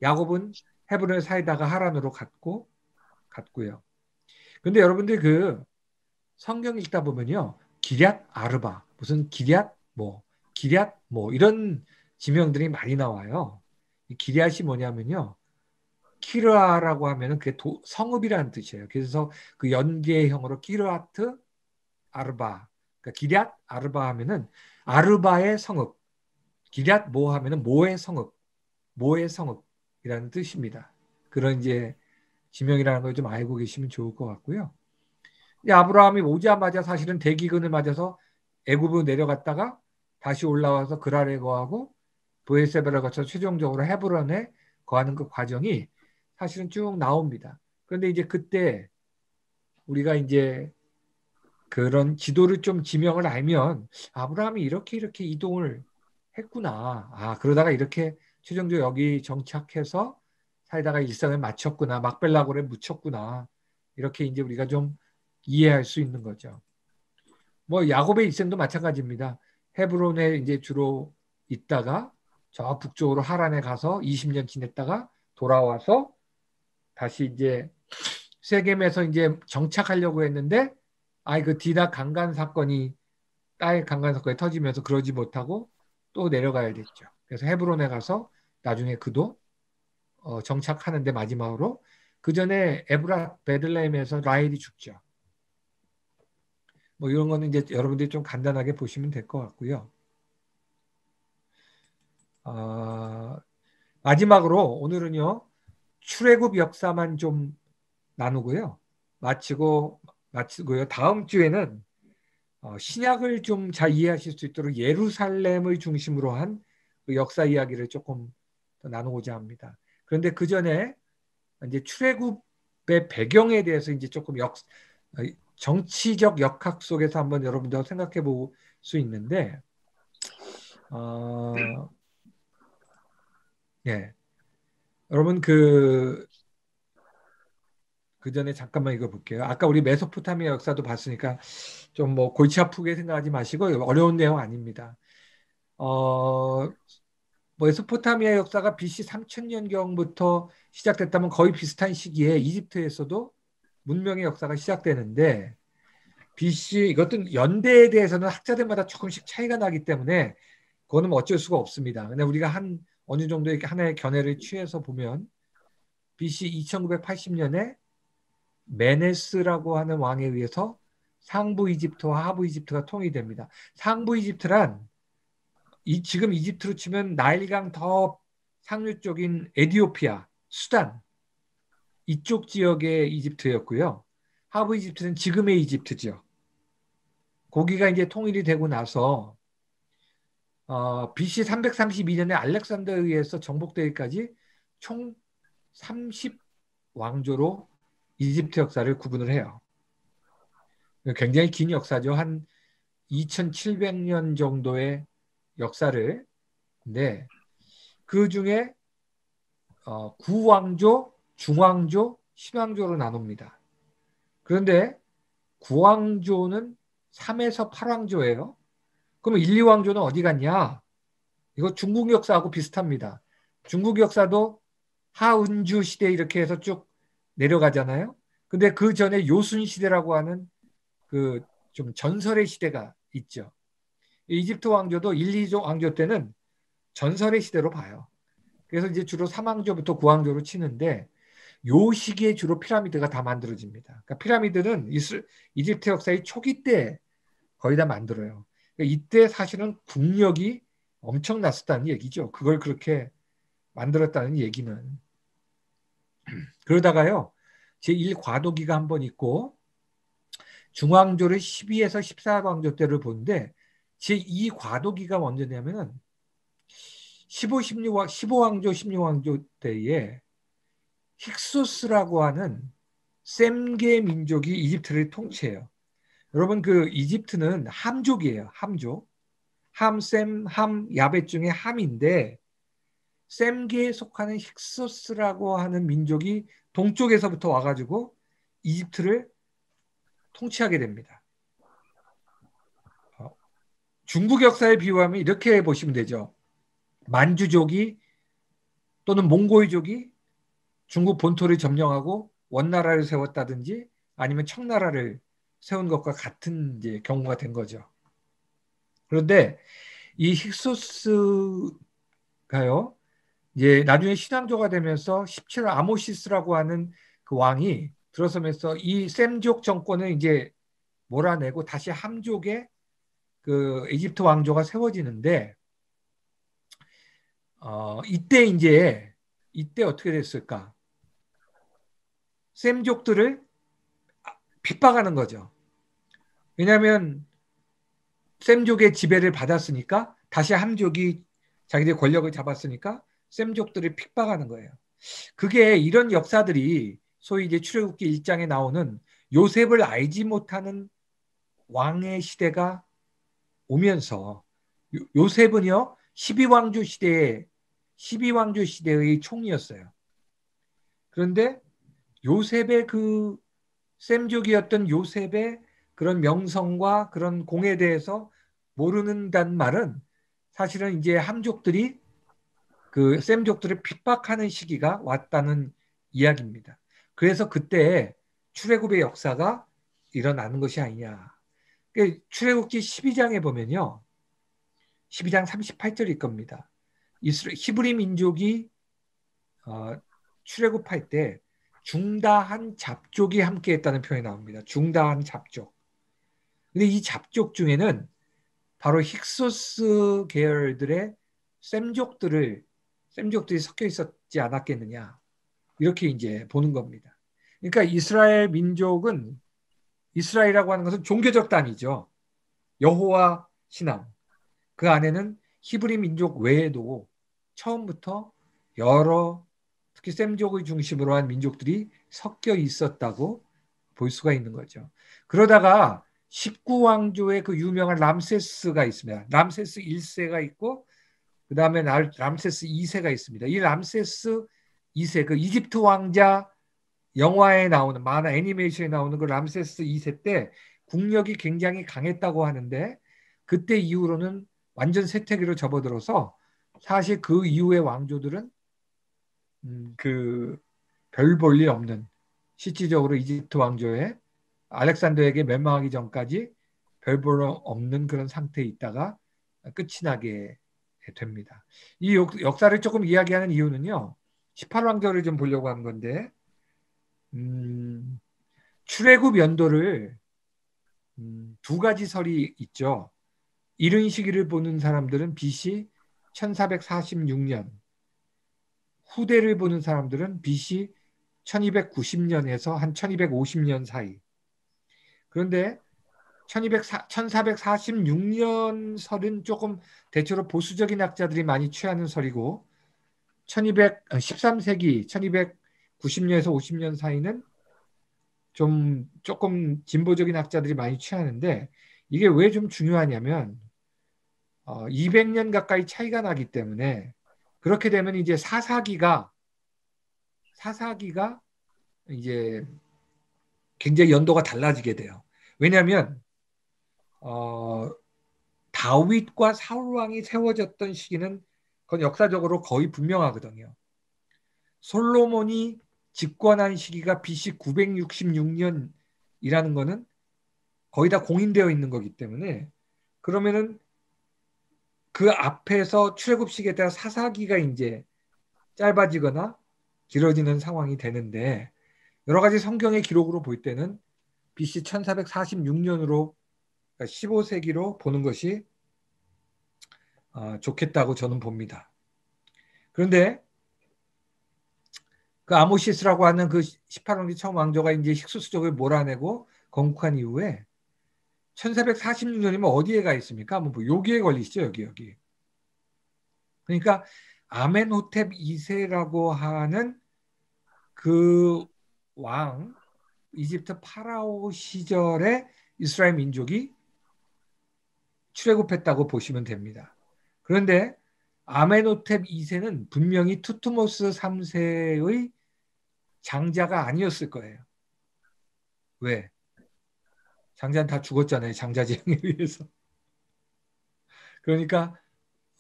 야곱은 헤브론에 살다가 하란으로 갔고요. 근데 여러분들 그 성경 읽다 보면요. 기럇 아르바, 무슨 기럇 뭐 이런 지명들이 많이 나와요. 이 기럇이 뭐냐면요. 키르아라고 하면은 그게 성읍이라는 뜻이에요. 그래서 그 연계형으로 키르아트 아르바. 그러니까 기럇 아르바 하면은 아르바의 성읍. 기럇 모 하면은 모의 성읍이라는 뜻입니다. 그런 이제 지명이라는 걸 좀 알고 계시면 좋을 것 같고요. 아브라함이 오자마자 사실은 대기근을 맞아서 애굽으로 내려갔다가 다시 올라와서 그랄에 거하고 브엘세바를 거쳐 최종적으로 헤브론에 거하는 그 과정이 사실은 쭉 나옵니다. 그런데 이제 그때 우리가 이제 그런 지도를 좀 지명을 알면 아브라함이 이렇게 이동을 했구나. 그러다가 이렇게 최종적으로 여기 정착해서 살다가 일상을 마쳤구나. 막벨라고에 묻혔구나. 이렇게 이제 우리가 좀 이해할 수 있는 거죠. 뭐 야곱의 일생도 마찬가지입니다. 헤브론에 이제 주로 있다가 저 북쪽으로 하란에 가서 20년 지냈다가 돌아와서 다시 이제 세겜에서 이제 정착하려고 했는데 그 디나 강간 사건이 딸 강간 사건이 터지면서 그러지 못하고 또 내려가야 됐죠. 그래서 헤브론에 가서 나중에 그도 정착하는데 마지막으로 그 전에 에브라 베들레헴에서 라헬이 죽죠. 뭐 이런 거는 이제 여러분들이 좀 간단하게 보시면 될 것 같고요. 마지막으로 오늘은요 출애굽 역사만 좀 나누고요. 마치고요. 다음 주에는 신약을 좀 잘 이해하실 수 있도록 예루살렘을 중심으로 한 그 역사 이야기를 조금 더 나누고자 합니다. 그런데 그 전에 이제 출애굽의 배경에 대해서 이제 조금 정치적 역학 속에서 한번 여러분들 생각해 볼 수 있는데, 예, 여러분 그 전에 잠깐만 이거 볼게요. 아까 우리 메소포타미아 역사도 봤으니까 좀 뭐 골치 아프게 생각하지 마시고 어려운 내용 아닙니다. 메소포타미아 역사가 BC 3000년경부터 시작됐다면 거의 비슷한 시기에 이집트에서도 문명의 역사가 시작되는데 이것도 연대에 대해서는 학자들마다 조금씩 차이가 나기 때문에 그거는 뭐 어쩔 수가 없습니다. 근데 우리가 어느 정도 이렇게 하나의 견해를 취해서 보면 BC 2980년에 메네스라고 하는 왕에 의해서 상부 이집트와 하부 이집트가 통일됩니다. 상부 이집트란 지금 이집트로 치면 나일강 더 상류 쪽인 에티오피아, 수단 이쪽 지역의 이집트였고요. 하부 이집트는 지금의 이집트죠. 거기가 이제 통일이 되고 나서 BC 332년에 알렉산더에 의해서 정복되기까지 총 30왕조로 이집트 역사를 구분을 해요. 굉장히 긴 역사죠. 한 2700년 정도의 역사를. 근데 그 중에 구왕조, 중왕조, 신왕조로 나눕니다. 그런데 구왕조는 3에서 8왕조예요. 그럼 1, 2왕조는 어디 갔냐? 이거 중국 역사하고 비슷합니다. 중국 역사도 하은주 시대 이렇게 해서 쭉 내려가잖아요. 근데 그 전에 요순 시대라고 하는 그 좀 전설의 시대가 있죠. 이집트 왕조도 1, 2조 왕조 때는 전설의 시대로 봐요. 그래서 이제 주로 3왕조부터 9왕조로 치는데 요 시기에 주로 피라미드가 다 만들어집니다. 그러니까 피라미드는 이집트 역사의 초기 때 거의 다 만들어요. 그러니까 이때 사실은 국력이 엄청났었다는 얘기죠. 그걸 그렇게 만들었다는 얘기는. 그러다가요. 제1과도기가 한 번 있고 중왕조를 12에서 14왕조 때를 보는데 제2과도기가 언제냐면은 15왕조, 16왕조 때에 힉소스라고 하는 셈계 민족이 이집트를 통치해요. 여러분 그 이집트는 함족이에요. 함족. 셈, 야벳 중에 함인데 셈계에 속하는 힉소스라고 하는 민족이 동쪽에서부터 와가지고 이집트를 통치하게 됩니다. 중국 역사에 비유하면 이렇게 보시면 되죠. 만주족이 또는 몽골족이 중국 본토를 점령하고 원나라를 세웠다든지 아니면 청나라를 세운 것과 같은 이제 경우가 된 거죠. 그런데 이 힉소스가요, 이제 나중에 신왕조가 되면서 17 아모시스라고 하는 그 왕이 들어서면서 이 셈족 정권을 이제 몰아내고 다시 함족의 그 이집트 왕조가 세워지는데 이때 어떻게 됐을까? 셈족들을 핍박하는 거죠. 왜냐하면 셈족의 지배를 받았으니까 다시 함족이 자기들 권력을 잡았으니까 셈족들을 핍박하는 거예요. 그게 이런 역사들이 소위 이제 출애굽기 1장에 나오는 요셉을 알지 못하는 왕의 시대가 오면서 요셉은요 12왕조 시대의 총리였어요. 그런데 요셉의 그 셈족이었던 요셉의 그런 명성과 그런 공에 대해서 모르는단 말은 사실은 이제 함족들이 그 셈족들을 핍박하는 시기가 왔다는 이야기입니다. 그래서 그때 출애굽의 역사가 일어나는 것이 아니냐. 출애굽기 12장에 보면요. 12장 38절일 겁니다. 히브리 민족이 출애굽할 때 중다한 잡족이 함께했다는 표현이 나옵니다. 중다한 잡족. 근데 이 잡족 중에는 바로 힉소스 계열들의 셈족들이 섞여 있었지 않았겠느냐, 이렇게 이제 보는 겁니다. 그러니까 이스라엘 민족은, 이스라엘이라고 하는 것은 종교적 단위죠. 여호와 신앙. 그 안에는 히브리 민족 외에도 처음부터 여러, 특히 셈족을 중심으로 한 민족들이 섞여 있었다고 볼 수가 있는 거죠. 그러다가 19왕조의 그 유명한 람세스가 있습니다. 람세스 1세가 있고 그 다음에 람세스 2세가 있습니다. 이 람세스 2세, 그 이집트 왕자 영화에 나오는, 만화 애니메이션에 나오는 그 람세스 2세 때 국력이 굉장히 강했다고 하는데, 그때 이후로는 완전 쇠퇴기로 접어들어서 사실 그 이후의 왕조들은 그 별 볼 일 없는, 실질적으로 이집트 왕조의 알렉산더에게 멸망하기 전까지 별 볼 없는 그런 상태에 있다가 끝이 나게 됩니다. 이 역사를 조금 이야기하는 이유는요, 18왕조를 좀 보려고 하는 건데, 출애굽 연도를 두 가지 설이 있죠. 이른 시기를 보는 사람들은 BC 1446년, 후대를 보는 사람들은 BC 1290년에서 한 1250년 사이. 그런데 1446년 설은 조금 대체로 보수적인 학자들이 많이 취하는 설이고, 13세기 1290년에서 50년 사이는 조금 진보적인 학자들이 많이 취하는데, 이게 왜 좀 중요하냐면 200년 가까이 차이가 나기 때문에, 그렇게 되면 이제 사사기가 이제 굉장히 연도가 달라지게 돼요. 왜냐하면 다윗과 사울 왕이 세워졌던 시기는 그건 역사적으로 거의 분명하거든요. 솔로몬이 집권한 시기가 BC 966년이라는 거는 거의 다 공인되어 있는 거기 때문에, 그러면은 그 앞에서 출애굽시기에 따라 사사기가 이제 짧아지거나 길어지는 상황이 되는데, 여러 가지 성경의 기록으로 볼 때는 BC 1446년으로, 15세기로 보는 것이 좋겠다고 저는 봅니다. 그런데 그 아모시스라고 하는 그 18왕기 처음 왕조가 이제 힉소스족을 몰아내고 건국한 이후에 1446년이면 어디에 가 있습니까? 뭐 여기에 걸리시죠, 여기. 그러니까 아멘호텝 2세라고 하는 그 왕, 이집트 파라오 시절에 이스라엘 민족이 출애굽했다고 보시면 됩니다. 그런데 아멘호텝 2세는 분명히 투트모스 3세의 장자가 아니었을 거예요. 왜? 장자는 다 죽었잖아요. 장자 지향에 의해서. 그러니까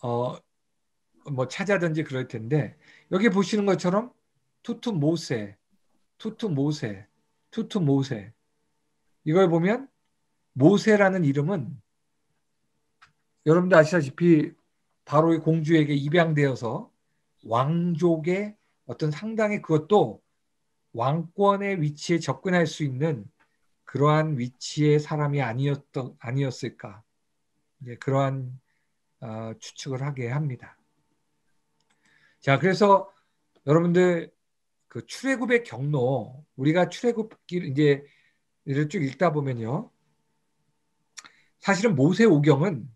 뭐 찾아든지 그럴 텐데, 여기 보시는 것처럼 투투모세, 투투모세, 투투모세, 이걸 보면 모세라는 이름은 여러분들 아시다시피 바로의 공주에게 입양되어서 왕족의 어떤 상당히, 그것도 왕권의 위치에 접근할 수 있는 그러한 위치의 사람이 아니었을까, 이제 그러한 추측을 하게 합니다. 자, 그래서 여러분들 그 출애굽의 경로, 우리가 출애굽길 이제 이를 쭉 읽다 보면요, 사실은 모세 오경은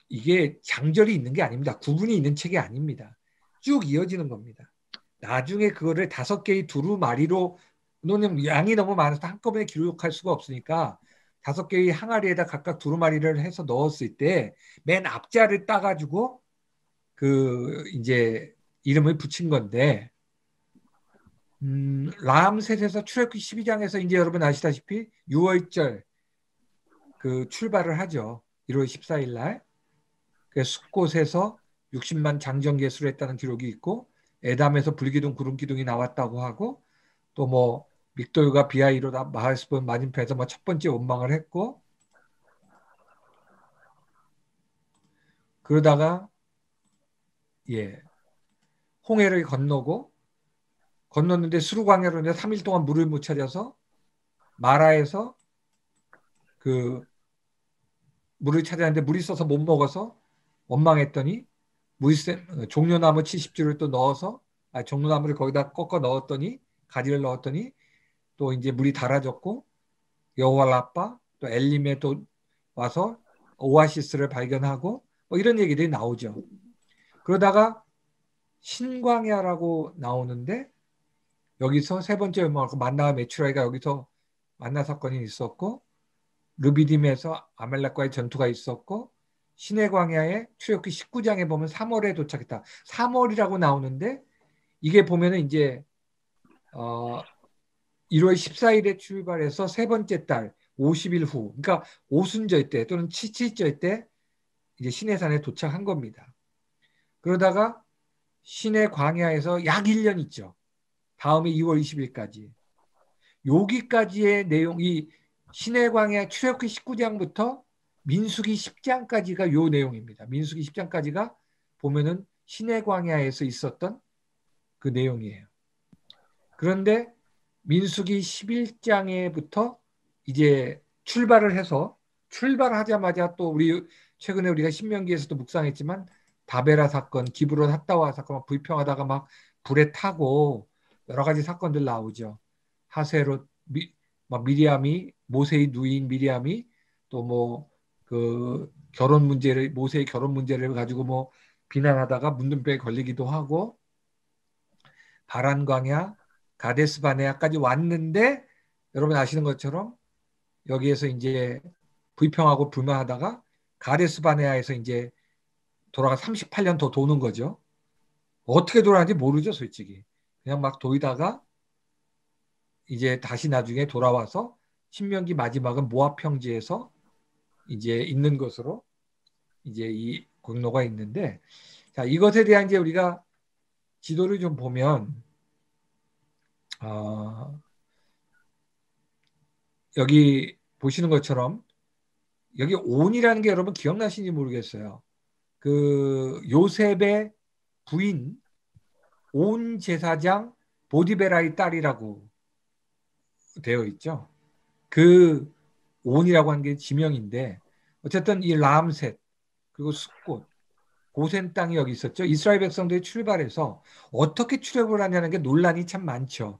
이게 장절이 있는 게 아닙니다. 구분이 있는 책이 아닙니다. 쭉 이어지는 겁니다. 나중에 그거를 5개의 두루마리로, 너는 양이 너무 많아서 한꺼번에 기록할 수가 없으니까 5개의 항아리에다 각각 두루마리를 해서 넣었을 때 맨 앞자를 따가지고 그 이제 이름을 붙인 건데, 라암셋에서 출애굽기 12장에서 이제 여러분 아시다시피 6월절 그 출발을 하죠. 1월 14일 날. 그 숫곳에서 60만 장정계수를 했다는 기록이 있고, 에담에서 불기둥 구름기둥이 나왔다고 하고, 또 뭐 믹돌과 비아이로 마하스본 맞은편에서 뭐 첫 번째 원망을 했고, 그러다가 홍해를 건너고 건넜는데 수르광야로 이제 3일 동안 물을 못 찾아서 마라에서 그 물을 찾았는데 물이 있어서 못 먹어서 원망했더니 종려나무 70주를 또 넣어서 종려나무를 거기다 꺾어 넣었더니 가지를 넣었더니 또 이제 물이 달아졌고 여호와 라빠 또 엘림에 또 와서 오아시스를 발견하고 뭐 이런 얘기들이 나오죠. 그러다가 신광야라고 나오는데 여기서 세 번째 만나와 메추라기가 여기서 만나 사건이 있었고 르비딤에서 아말렉과의 전투가 있었고 신의 광야에 출애굽기 19장에 보면 3월에 도착했다. 3월이라고 나오는데 이게 보면은 이제 1월 14일에 출발해서 세 번째 달 50일 후, 그러니까 오순절 때 또는 칠칠절 때 이제 시내산에 도착한 겁니다. 그러다가 신의 광야에서 약 1년 있죠. 다음에 2월 20일까지. 여기까지의 내용이 신의 광야 출애굽기 19장부터 민수기 10장까지가 요 내용입니다. 민수기 10장까지가 보면은 신의 광야에서 있었던 그 내용이에요. 그런데 민수기 11장에부터 이제 출발을 해서 출발하자마자 또 최근에 우리가 신명기에서도 묵상했지만 다베라 사건, 기브론 핫다와 사건 불평하다가 막 불에 타고 여러 가지 사건들 나오죠. 하세롯 막 미리암이 모세의 누이인 미리암이 또 뭐 그 모세의 결혼 문제를 가지고 뭐 비난하다가 문둥병에 걸리기도 하고 바란 광야 가데스 바네아까지 왔는데 여러분 아시는 것처럼 여기에서 이제 불평하고 불만하다가 가데스 바네아에서 이제 돌아가 38년 더 도는 거죠. 어떻게 돌아가는지 모르죠, 솔직히. 그냥 막 도이다가 이제 다시 나중에 돌아와서 신명기 마지막은 모압 평지에서 이제 있는 것으로 이제 이 공로가 있는데 자, 이것에 대한 이제 우리가 지도를 좀 보면 여기 보시는 것처럼 여기 온이라는 게 여러분 기억나시는지 모르겠어요. 그 요셉의 부인 온 제사장 보디베라의 딸이라고 되어 있죠. 그 온이라고 하는 게 지명인데 어쨌든 이 람셋 그리고 숫꽃 고센 땅이 여기 있었죠. 이스라엘 백성들이 출발해서 어떻게 출애굽을 하냐는 게 논란이 참 많죠.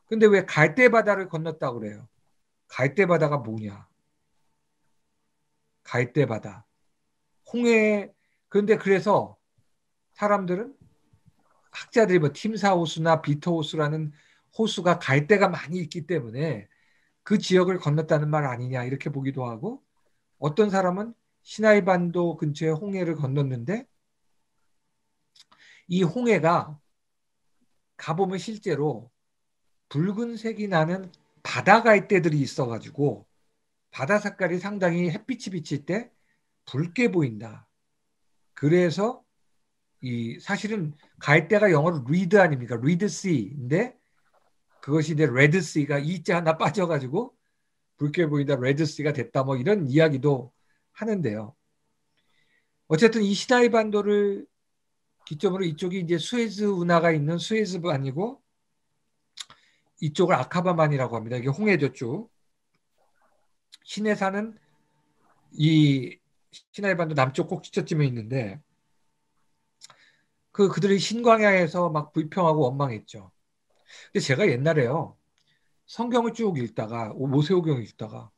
근데 왜 갈대 바다를 건넜다고 그래요? 갈대 바다가 뭐냐? 갈대 바다. 홍해 그런데 그래서 사람들은 학자들이 뭐 팀사 호수나 비터 호수라는 호수가 갈대가 많이 있기 때문에 그 지역을 건넜다는 말 아니냐 이렇게 보기도 하고 어떤 사람은 시나이 반도 근처에 홍해를 건넜는데 이 홍해가 가보면 실제로 붉은색이 나는 바다 갈대들이 있어가지고 바다 색깔이 상당히 햇빛이 비칠 때 붉게 보인다. 그래서 이 사실은 갈대가 영어로 리드 아닙니까? 리드시인데 그것이 이제 레드시가 이자 하나 빠져가지고 붉게 보인다 레드시가 됐다 뭐 이런 이야기도 하는데요. 어쨌든 이 시나이 반도를 기점으로 이쪽이 이제 수에즈 운하가 있는 수에즈반이고 이쪽을 아카바만이라고 합니다. 이게 홍해죠 쭉. 시내산은 이 시나이 반도 남쪽 꼭지점에 있는데 그들이 신광야에서 막 불평하고 원망했죠. 근데 제가 옛날에요. 성경을 쭉 읽다가 모세오경을 읽다가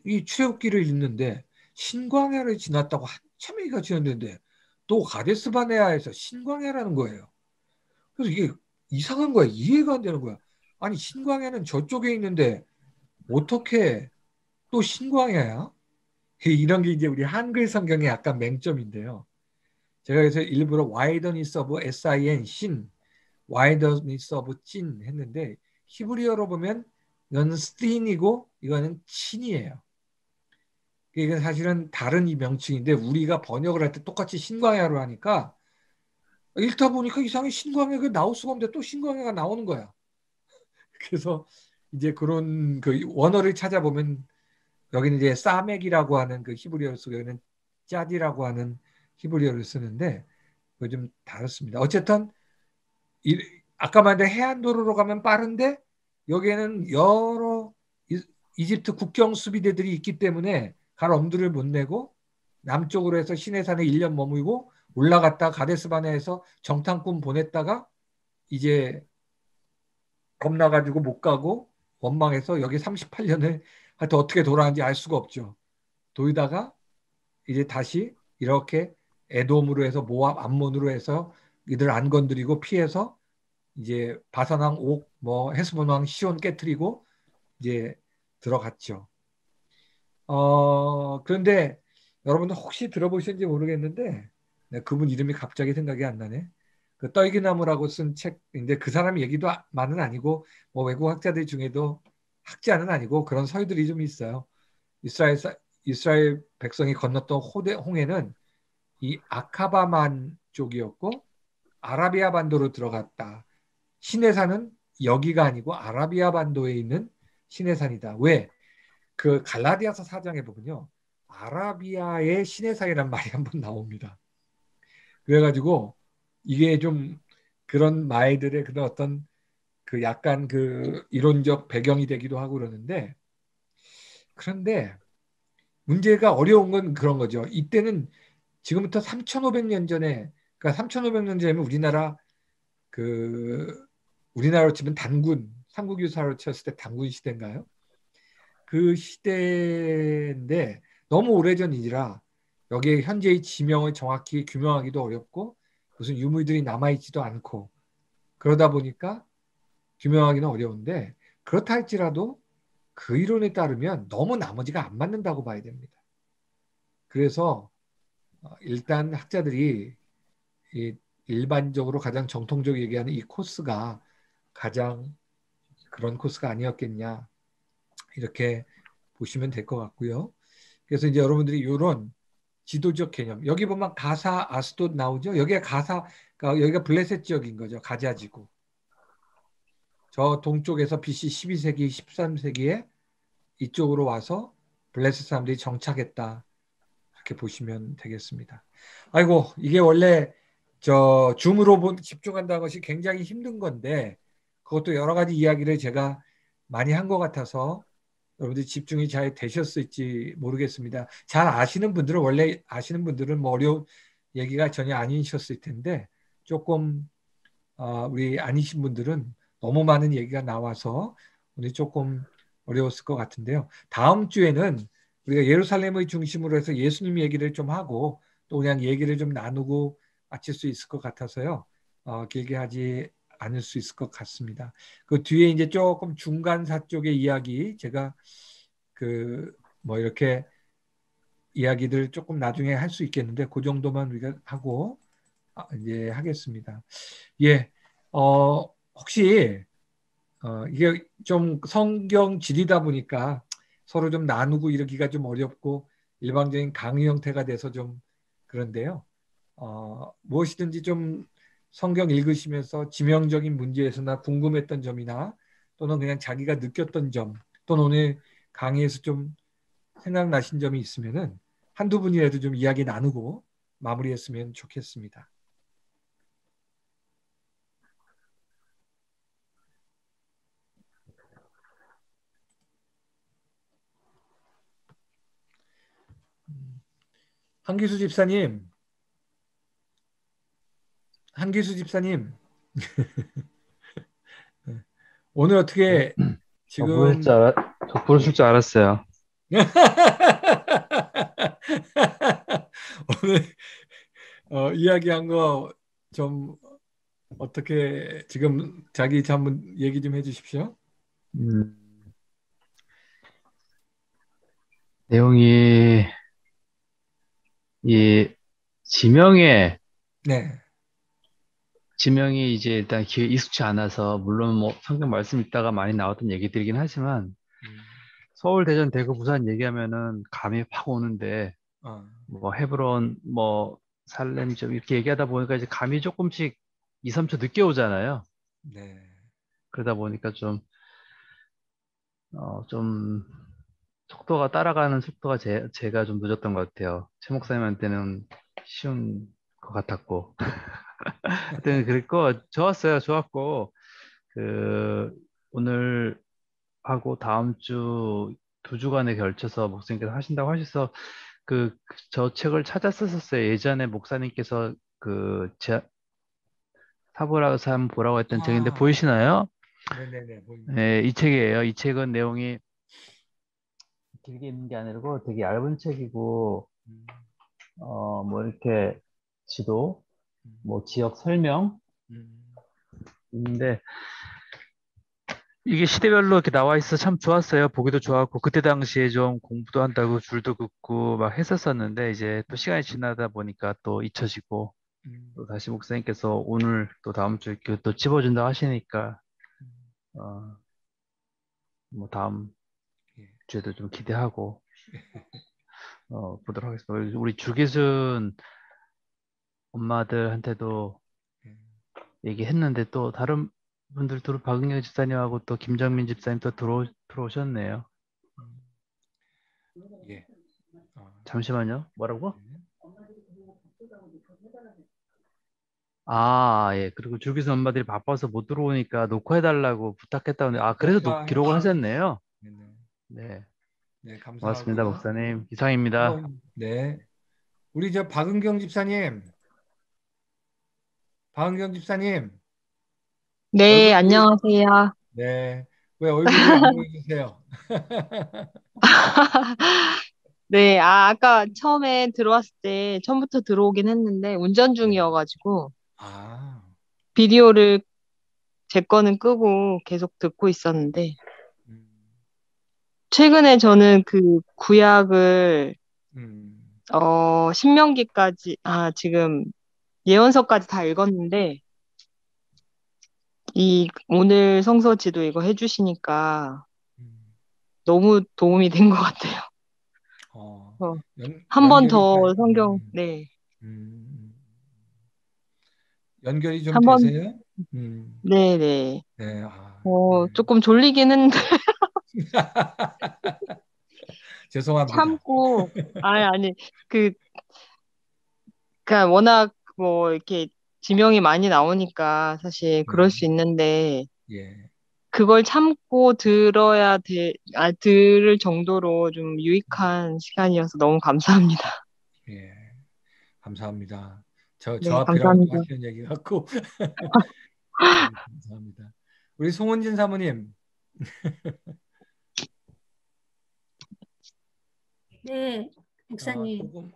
이 출애굽기를 읽는데 신광야를 지났다고 한참 얘기가 지났는데 또 가데스 바네아에서 신광야라는 거예요. 그래서 이게 이상한 거야. 이해가 안 되는 거야. 아니 신광야는 저쪽에 있는데 어떻게 또 신광야야? 이런 게 이제 우리 한글 성경의 약간 맹점인데요. 제가 그래서 일부러 와이더니 서브 sin 신 와이더니 서브 찐 했는데 히브리어로 보면 이건 스틴이고 이거는 친이에요. 이게 사실은 다른 이 명칭인데 우리가 번역을 할 때 똑같이 신광야로 하니까 읽다 보니까 이상하게 신광야가 나올 수가 없는데 또 신광야가 나오는 거야. 그래서 이제 그런 그 원어를 찾아보면 여기는 이제 사맥이라고 하는 그 히브리어를 쓰고 여기는 짜디라고 하는 히브리어를 쓰는데 그거 좀 다릅니다. 어쨌든 아까 말한 해안도로로 가면 빠른데 여기에는 여러 이집트 국경 수비대들이 있기 때문에 갈 엄두를 못 내고 남쪽으로 해서 시내산에 1년 머물고 올라갔다 가데스바네에서 정탐꾼 보냈다가 이제 겁나가지고 못 가고 원망해서 여기 38년을 하여튼 어떻게 돌아왔는지 알 수가 없죠. 돌다가 이제 다시 이렇게 에돔으로 해서 모압 암몬으로 해서 이들 안 건드리고 피해서 이제 바산왕 옥, 뭐 헤스본왕 시온 깨트리고 이제 들어갔죠. 그런데 여러분들 혹시 들어보셨는지 모르겠는데 네, 그분 이름이 갑자기 생각이 안 나네. 그 떨기나무라고 쓴 책인데 그 사람 얘기도 만은 아니고 뭐 외국 학자들 중에도 학자는 아니고 그런 설들이 좀 있어요. 이스라엘 이스라엘 백성이 건넜던 홍해는 이 아카바만 쪽이었고 아라비아 반도로 들어갔다. 시내산은 여기가 아니고 아라비아 반도에 있는 시내산이다. 왜? 그 갈라디아서 4장에 보면요. 아라비아의 시내산이란 말이 한번 나옵니다. 그래가지고 이게 좀 그런 말들의 그런 어떤 그 약간 그 이론적 배경이 되기도 하고 그러는데 그런데 문제가 어려운 건 그런 거죠. 이때는 지금부터 3,500년 전에 그러니까 3,500년 전이면 우리나라로 치면 단군 삼국유사로 쳤을 때 단군 시대인가요? 그 시대인데 너무 오래전이라 여기에 현재의 지명을 정확히 규명하기도 어렵고 무슨 유물들이 남아있지도 않고 그러다 보니까 규명하기는 어려운데 그렇다 할지라도 그 이론에 따르면 너무 나머지가 안 맞는다고 봐야 됩니다. 그래서 일단 학자들이 이 일반적으로 가장 정통적으로 얘기하는 이 코스가 가장 그런 코스가 아니었겠냐 이렇게 보시면 될 것 같고요. 그래서 이제 여러분들이 이런 지도적 개념 여기 보면 가사 아스돗 나오죠. 여기가 가사 그러니까 여기가 블레셋 지역인 거죠. 가자지구. 저 동쪽에서 BC 12세기 13세기에 이쪽으로 와서 블레셋 사람들이 정착했다. 이렇게 보시면 되겠습니다. 아이고 이게 원래 저 줌으로 집중한다는 것이 굉장히 힘든 건데 그것도 여러 가지 이야기를 제가 많이 한 것 같아서 여러분들이 집중이 잘 되셨을지 모르겠습니다. 잘 아시는 분들은 원래 아시는 분들은 뭐 어려운 얘기가 전혀 아니셨을 텐데 조금 우리 아니신 분들은 너무 많은 얘기가 나와서 오늘 조금 어려웠을 것 같은데요. 다음 주에는 우리가 예루살렘의 중심으로 해서 예수님 얘기를 좀 하고 또 그냥 얘기를 좀 나누고 마칠 수 있을 것 같아서요. 길게 하지 않을 수 있을 것 같습니다. 그 뒤에 이제 조금 중간사 쪽의 이야기 제가 그 뭐 이렇게 이야기들 조금 나중에 할 수 있겠는데 그 정도만 우리가 하고 이제 하겠습니다. 예, 혹시 이게 좀 성경 지리다 보니까 서로 좀 나누고 이러기가 좀 어렵고 일방적인 강의 형태가 돼서 좀 그런데요. 무엇이든지 좀 성경 읽으시면서 지명적인 문제에서나 궁금했던 점이나 또는 그냥 자기가 느꼈던 점 또는 오늘 강의에서 좀 생각나신 점이 있으면은 한두 분이라도 좀 이야기 나누고 마무리했으면 좋겠습니다. 한기수 집사님, 한기수 집사님, 오늘 네. 어떻게 저 부르실 줄 지금 저 부르실 줄 알았어요. 오늘 이야기한 거 좀 어떻게 지금 자기 한번 얘기 좀 해주십시오. 음, 내용이 이 지명에 네, 지명이 이제 일단 귀에 익숙치 않아서 물론 뭐 성경 말씀 읽다가 많이 나왔던 얘기들이긴 하지만 음, 서울, 대전, 대구, 부산 얘기하면은 감이 팍 오는데 어, 뭐 헤브론, 뭐 살렘 좀 이렇게 얘기하다 보니까 이제 감이 조금씩 2, 3초 늦게 오잖아요. 네, 그러다 보니까 좀 속도가 따라가는 속도가 제가 좀 늦었던 것 같아요. 최 목사님한테는 쉬운 것 같았고. 하여튼 그랬고 좋았어요. 좋았고 그 오늘 하고 다음 주 두 주간에 걸쳐서 목사님께서 하신다고 하셔서 저 책을 찾았었어요. 예전에 목사님께서 사보라서 한번 보라고 했던 책인데 아, 보이시나요? 네네네, 보입니다. 네, 이 책이에요. 이 책은 내용이 길게 있는 게 아니고 되게 얇은 책이고 음, 뭐 이렇게 지도, 음, 뭐 지역 설명 음, 있는데 이게 시대별로 이렇게 나와 있어 참 좋았어요. 보기도 좋았고 그때 당시에 좀 공부도 한다고 줄도 긋고 막 했었었는데 이제 또 시간이 지나다 보니까 또 잊혀지고 음, 또 다시 목사님께서 오늘 또 다음 주에 이렇게 또 집어준다 하시니까 음, 어, 뭐 다음 예, 주에도 좀 기대하고 보도록 하겠습니다. 우리 주기순 엄마들한테도 예. 얘기했는데 또 다른 분들도 박은경 집사님하고 또 김정민 집사님 또 들어오셨네요. 음, 예. 어, 잠시만요. 뭐라고? 네. 예. 그리고 줄기선 엄마들이 바빠서 못 들어오니까 녹화해달라고 부탁했다는데, 네, 그래서 녹화해 기록을 주시면 하셨네요. 네네. 네. 네, 고맙습니다, 감사하고요. 목사님. 이상입니다. 네. 우리 저 박은경 집사님, 박은경 집사님, 네, 얼굴이, 안녕하세요. 네. 왜 얼굴이 안 보이세요? 네, 아까 처음에 들어왔을 때, 처음부터 들어오긴 했는데, 운전 네. 중이어가지고, 아, 비디오를 제 거는 끄고 계속 듣고 있었는데, 음, 최근에 저는 그 구약을, 음, 신명기까지, 지금 예언서까지 다 읽었는데, 오늘 성서 지도 이거 해주시니까 음. 너무 도움이 된 것 같아요. 어, 어, 연, 한 번 연결이 더 잘, 성경, 네, 음. 연결이 좀 한 번, 되세요? 음, 네네. 네, 네. 조금 졸리긴 했는데, 죄송합니다. 참고, 아니, 그, 그니까 워낙 뭐, 이렇게 지명이 많이 나오니까 사실 그럴 네, 수 있는데, 예, 그걸 참고 들을 정도로 좀 유익한 시간이어서 너무 감사합니다. 예, 감사합니다. 저 네, 앞이라고 또 감사합니다. 하시는 얘기 같고, 네, 감사합니다. 우리 송은진 사모님, 네, 목사님. 조금,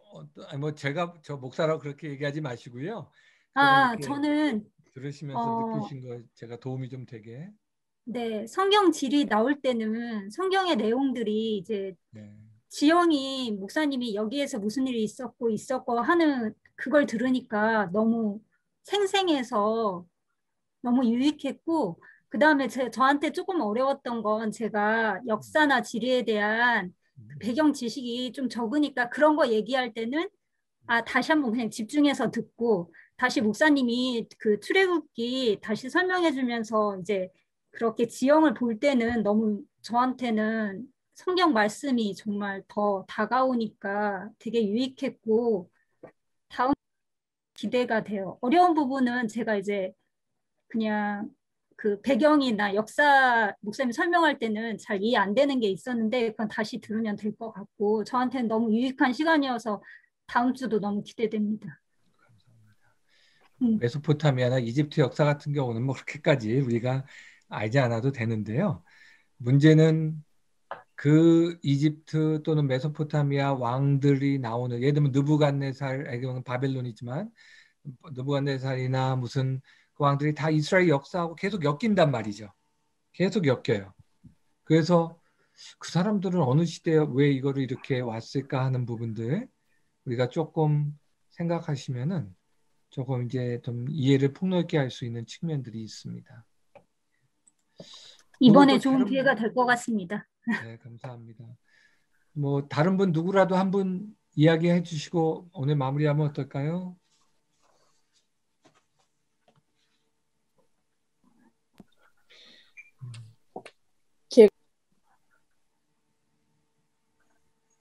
아니, 뭐 제가 저 목사라고 그렇게 얘기하지 마시고요. 조금 이렇게 저는, 들으시면서 어, 느끼신 거 제가 도움이 좀 되게, 네, 성경 질이 나올 때는 성경의 내용들이 이제 네, 지영이 목사님이 여기에서 무슨 일이 있었고 하는 그걸 들으니까 너무 생생해서 너무 유익했고, 그 다음에 저한테 조금 어려웠던 건 제가 역사나 지리에 대한 그 음, 배경 지식이 좀 적으니까 그런 거 얘기할 때는 다시 한번 그냥 집중해서 듣고 다시 목사님이 그 출애굽기 다시 설명해 주면서 이제 그렇게 지형을 볼 때는 너무 저한테는 성경 말씀이 정말 더 다가오니까 되게 유익했고 다음 기대가 돼요. 어려운 부분은 제가 이제 그냥 그 배경이나 역사 목사님 설명할 때는 잘 이해 안 되는 게 있었는데 그건 다시 들으면 될 것 같고 저한테는 너무 유익한 시간이어서 다음 주도 너무 기대됩니다. 음. 메소포타미아나 이집트 역사 같은 경우는 뭐 그렇게까지 우리가 알지 않아도 되는데요. 문제는 그 이집트 또는 메소포타미아 왕들이 나오는 예를 들면 느부갓네살, 알기로는 바벨론이지만 느부갓네살이나 무슨 그 왕들이 다 이스라엘 역사하고 계속 엮인단 말이죠. 계속 엮여요. 그래서 그 사람들은 어느 시대에 왜 이거를 이렇게 왔을까 하는 부분들 우리가 조금 생각하시면은 조금 이제 좀 이해를 폭넓게 할 수 있는 측면들이 있습니다. 뭐 또 이번에 좋은 다른 기회가 될 것 같습니다. 네, 감사합니다. 뭐 다른 분 누구라도 한 분 이야기해 주시고 오늘 마무리하면 어떨까요?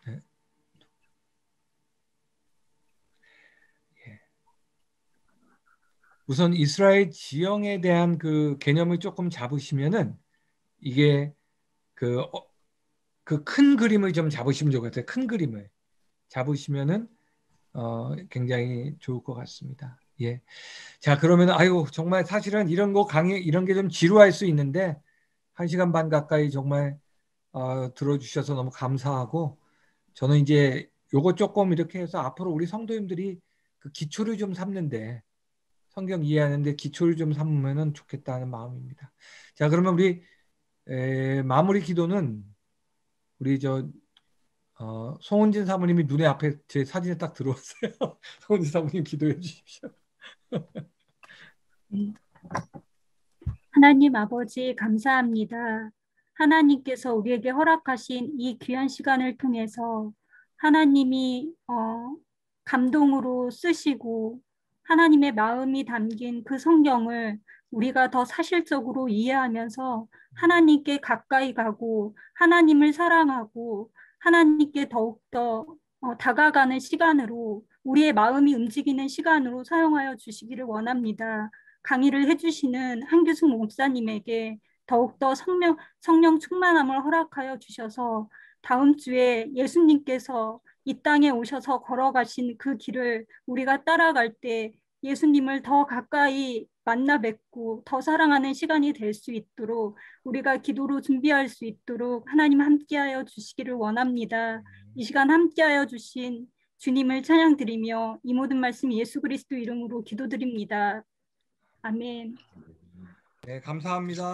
네, 예. 우선 이스라엘 지형에 대한 그 개념을 조금 잡으시면은 이게 그 큰 그림을 좀 잡으시면 좋을 것 같아요. 큰 그림을 잡으시면은 굉장히 좋을 것 같습니다. 예. 자, 그러면 아유 정말 사실은 이런 거 강의 이런 게 좀 지루할 수 있는데 1시간 반 가까이 정말 들어주셔서 너무 감사하고 저는 이제 요거 조금 이렇게 해서 앞으로 우리 성도님들이 그 기초를 좀 삼는데 성경 이해하는데 기초를 좀 삼으면 좋겠다는 마음입니다. 자, 그러면 우리 마무리 기도는 우리 송은진 사모님이 눈에 앞에 제 사진에 딱 들어왔어요. 송은진 사모님 기도해 주십시오. 하나님 아버지 감사합니다. 하나님께서 우리에게 허락하신 이 귀한 시간을 통해서 하나님이 감동으로 쓰시고 하나님의 마음이 담긴 그 성경을 우리가 더 사실적으로 이해하면서 하나님께 가까이 가고 하나님을 사랑하고 하나님께 더욱더 다가가는 시간으로 우리의 마음이 움직이는 시간으로 사용하여 주시기를 원합니다. 강의를 해주시는 한규숙 목사님에게 더욱더 성령 충만함을 허락하여 주셔서 다음 주에 예수님께서 이 땅에 오셔서 걸어가신 그 길을 우리가 따라갈 때 예수님을 더 가까이 만나 뵙고 더 사랑하는 시간이 될 수 있도록 우리가 기도로 준비할 수 있도록 하나님 함께하여 주시기를 원합니다. 이 시간 함께하여 주신 주님을 찬양드리며 이 모든 말씀 예수 그리스도 이름으로 기도드립니다. 아멘. 네, 감사합니다.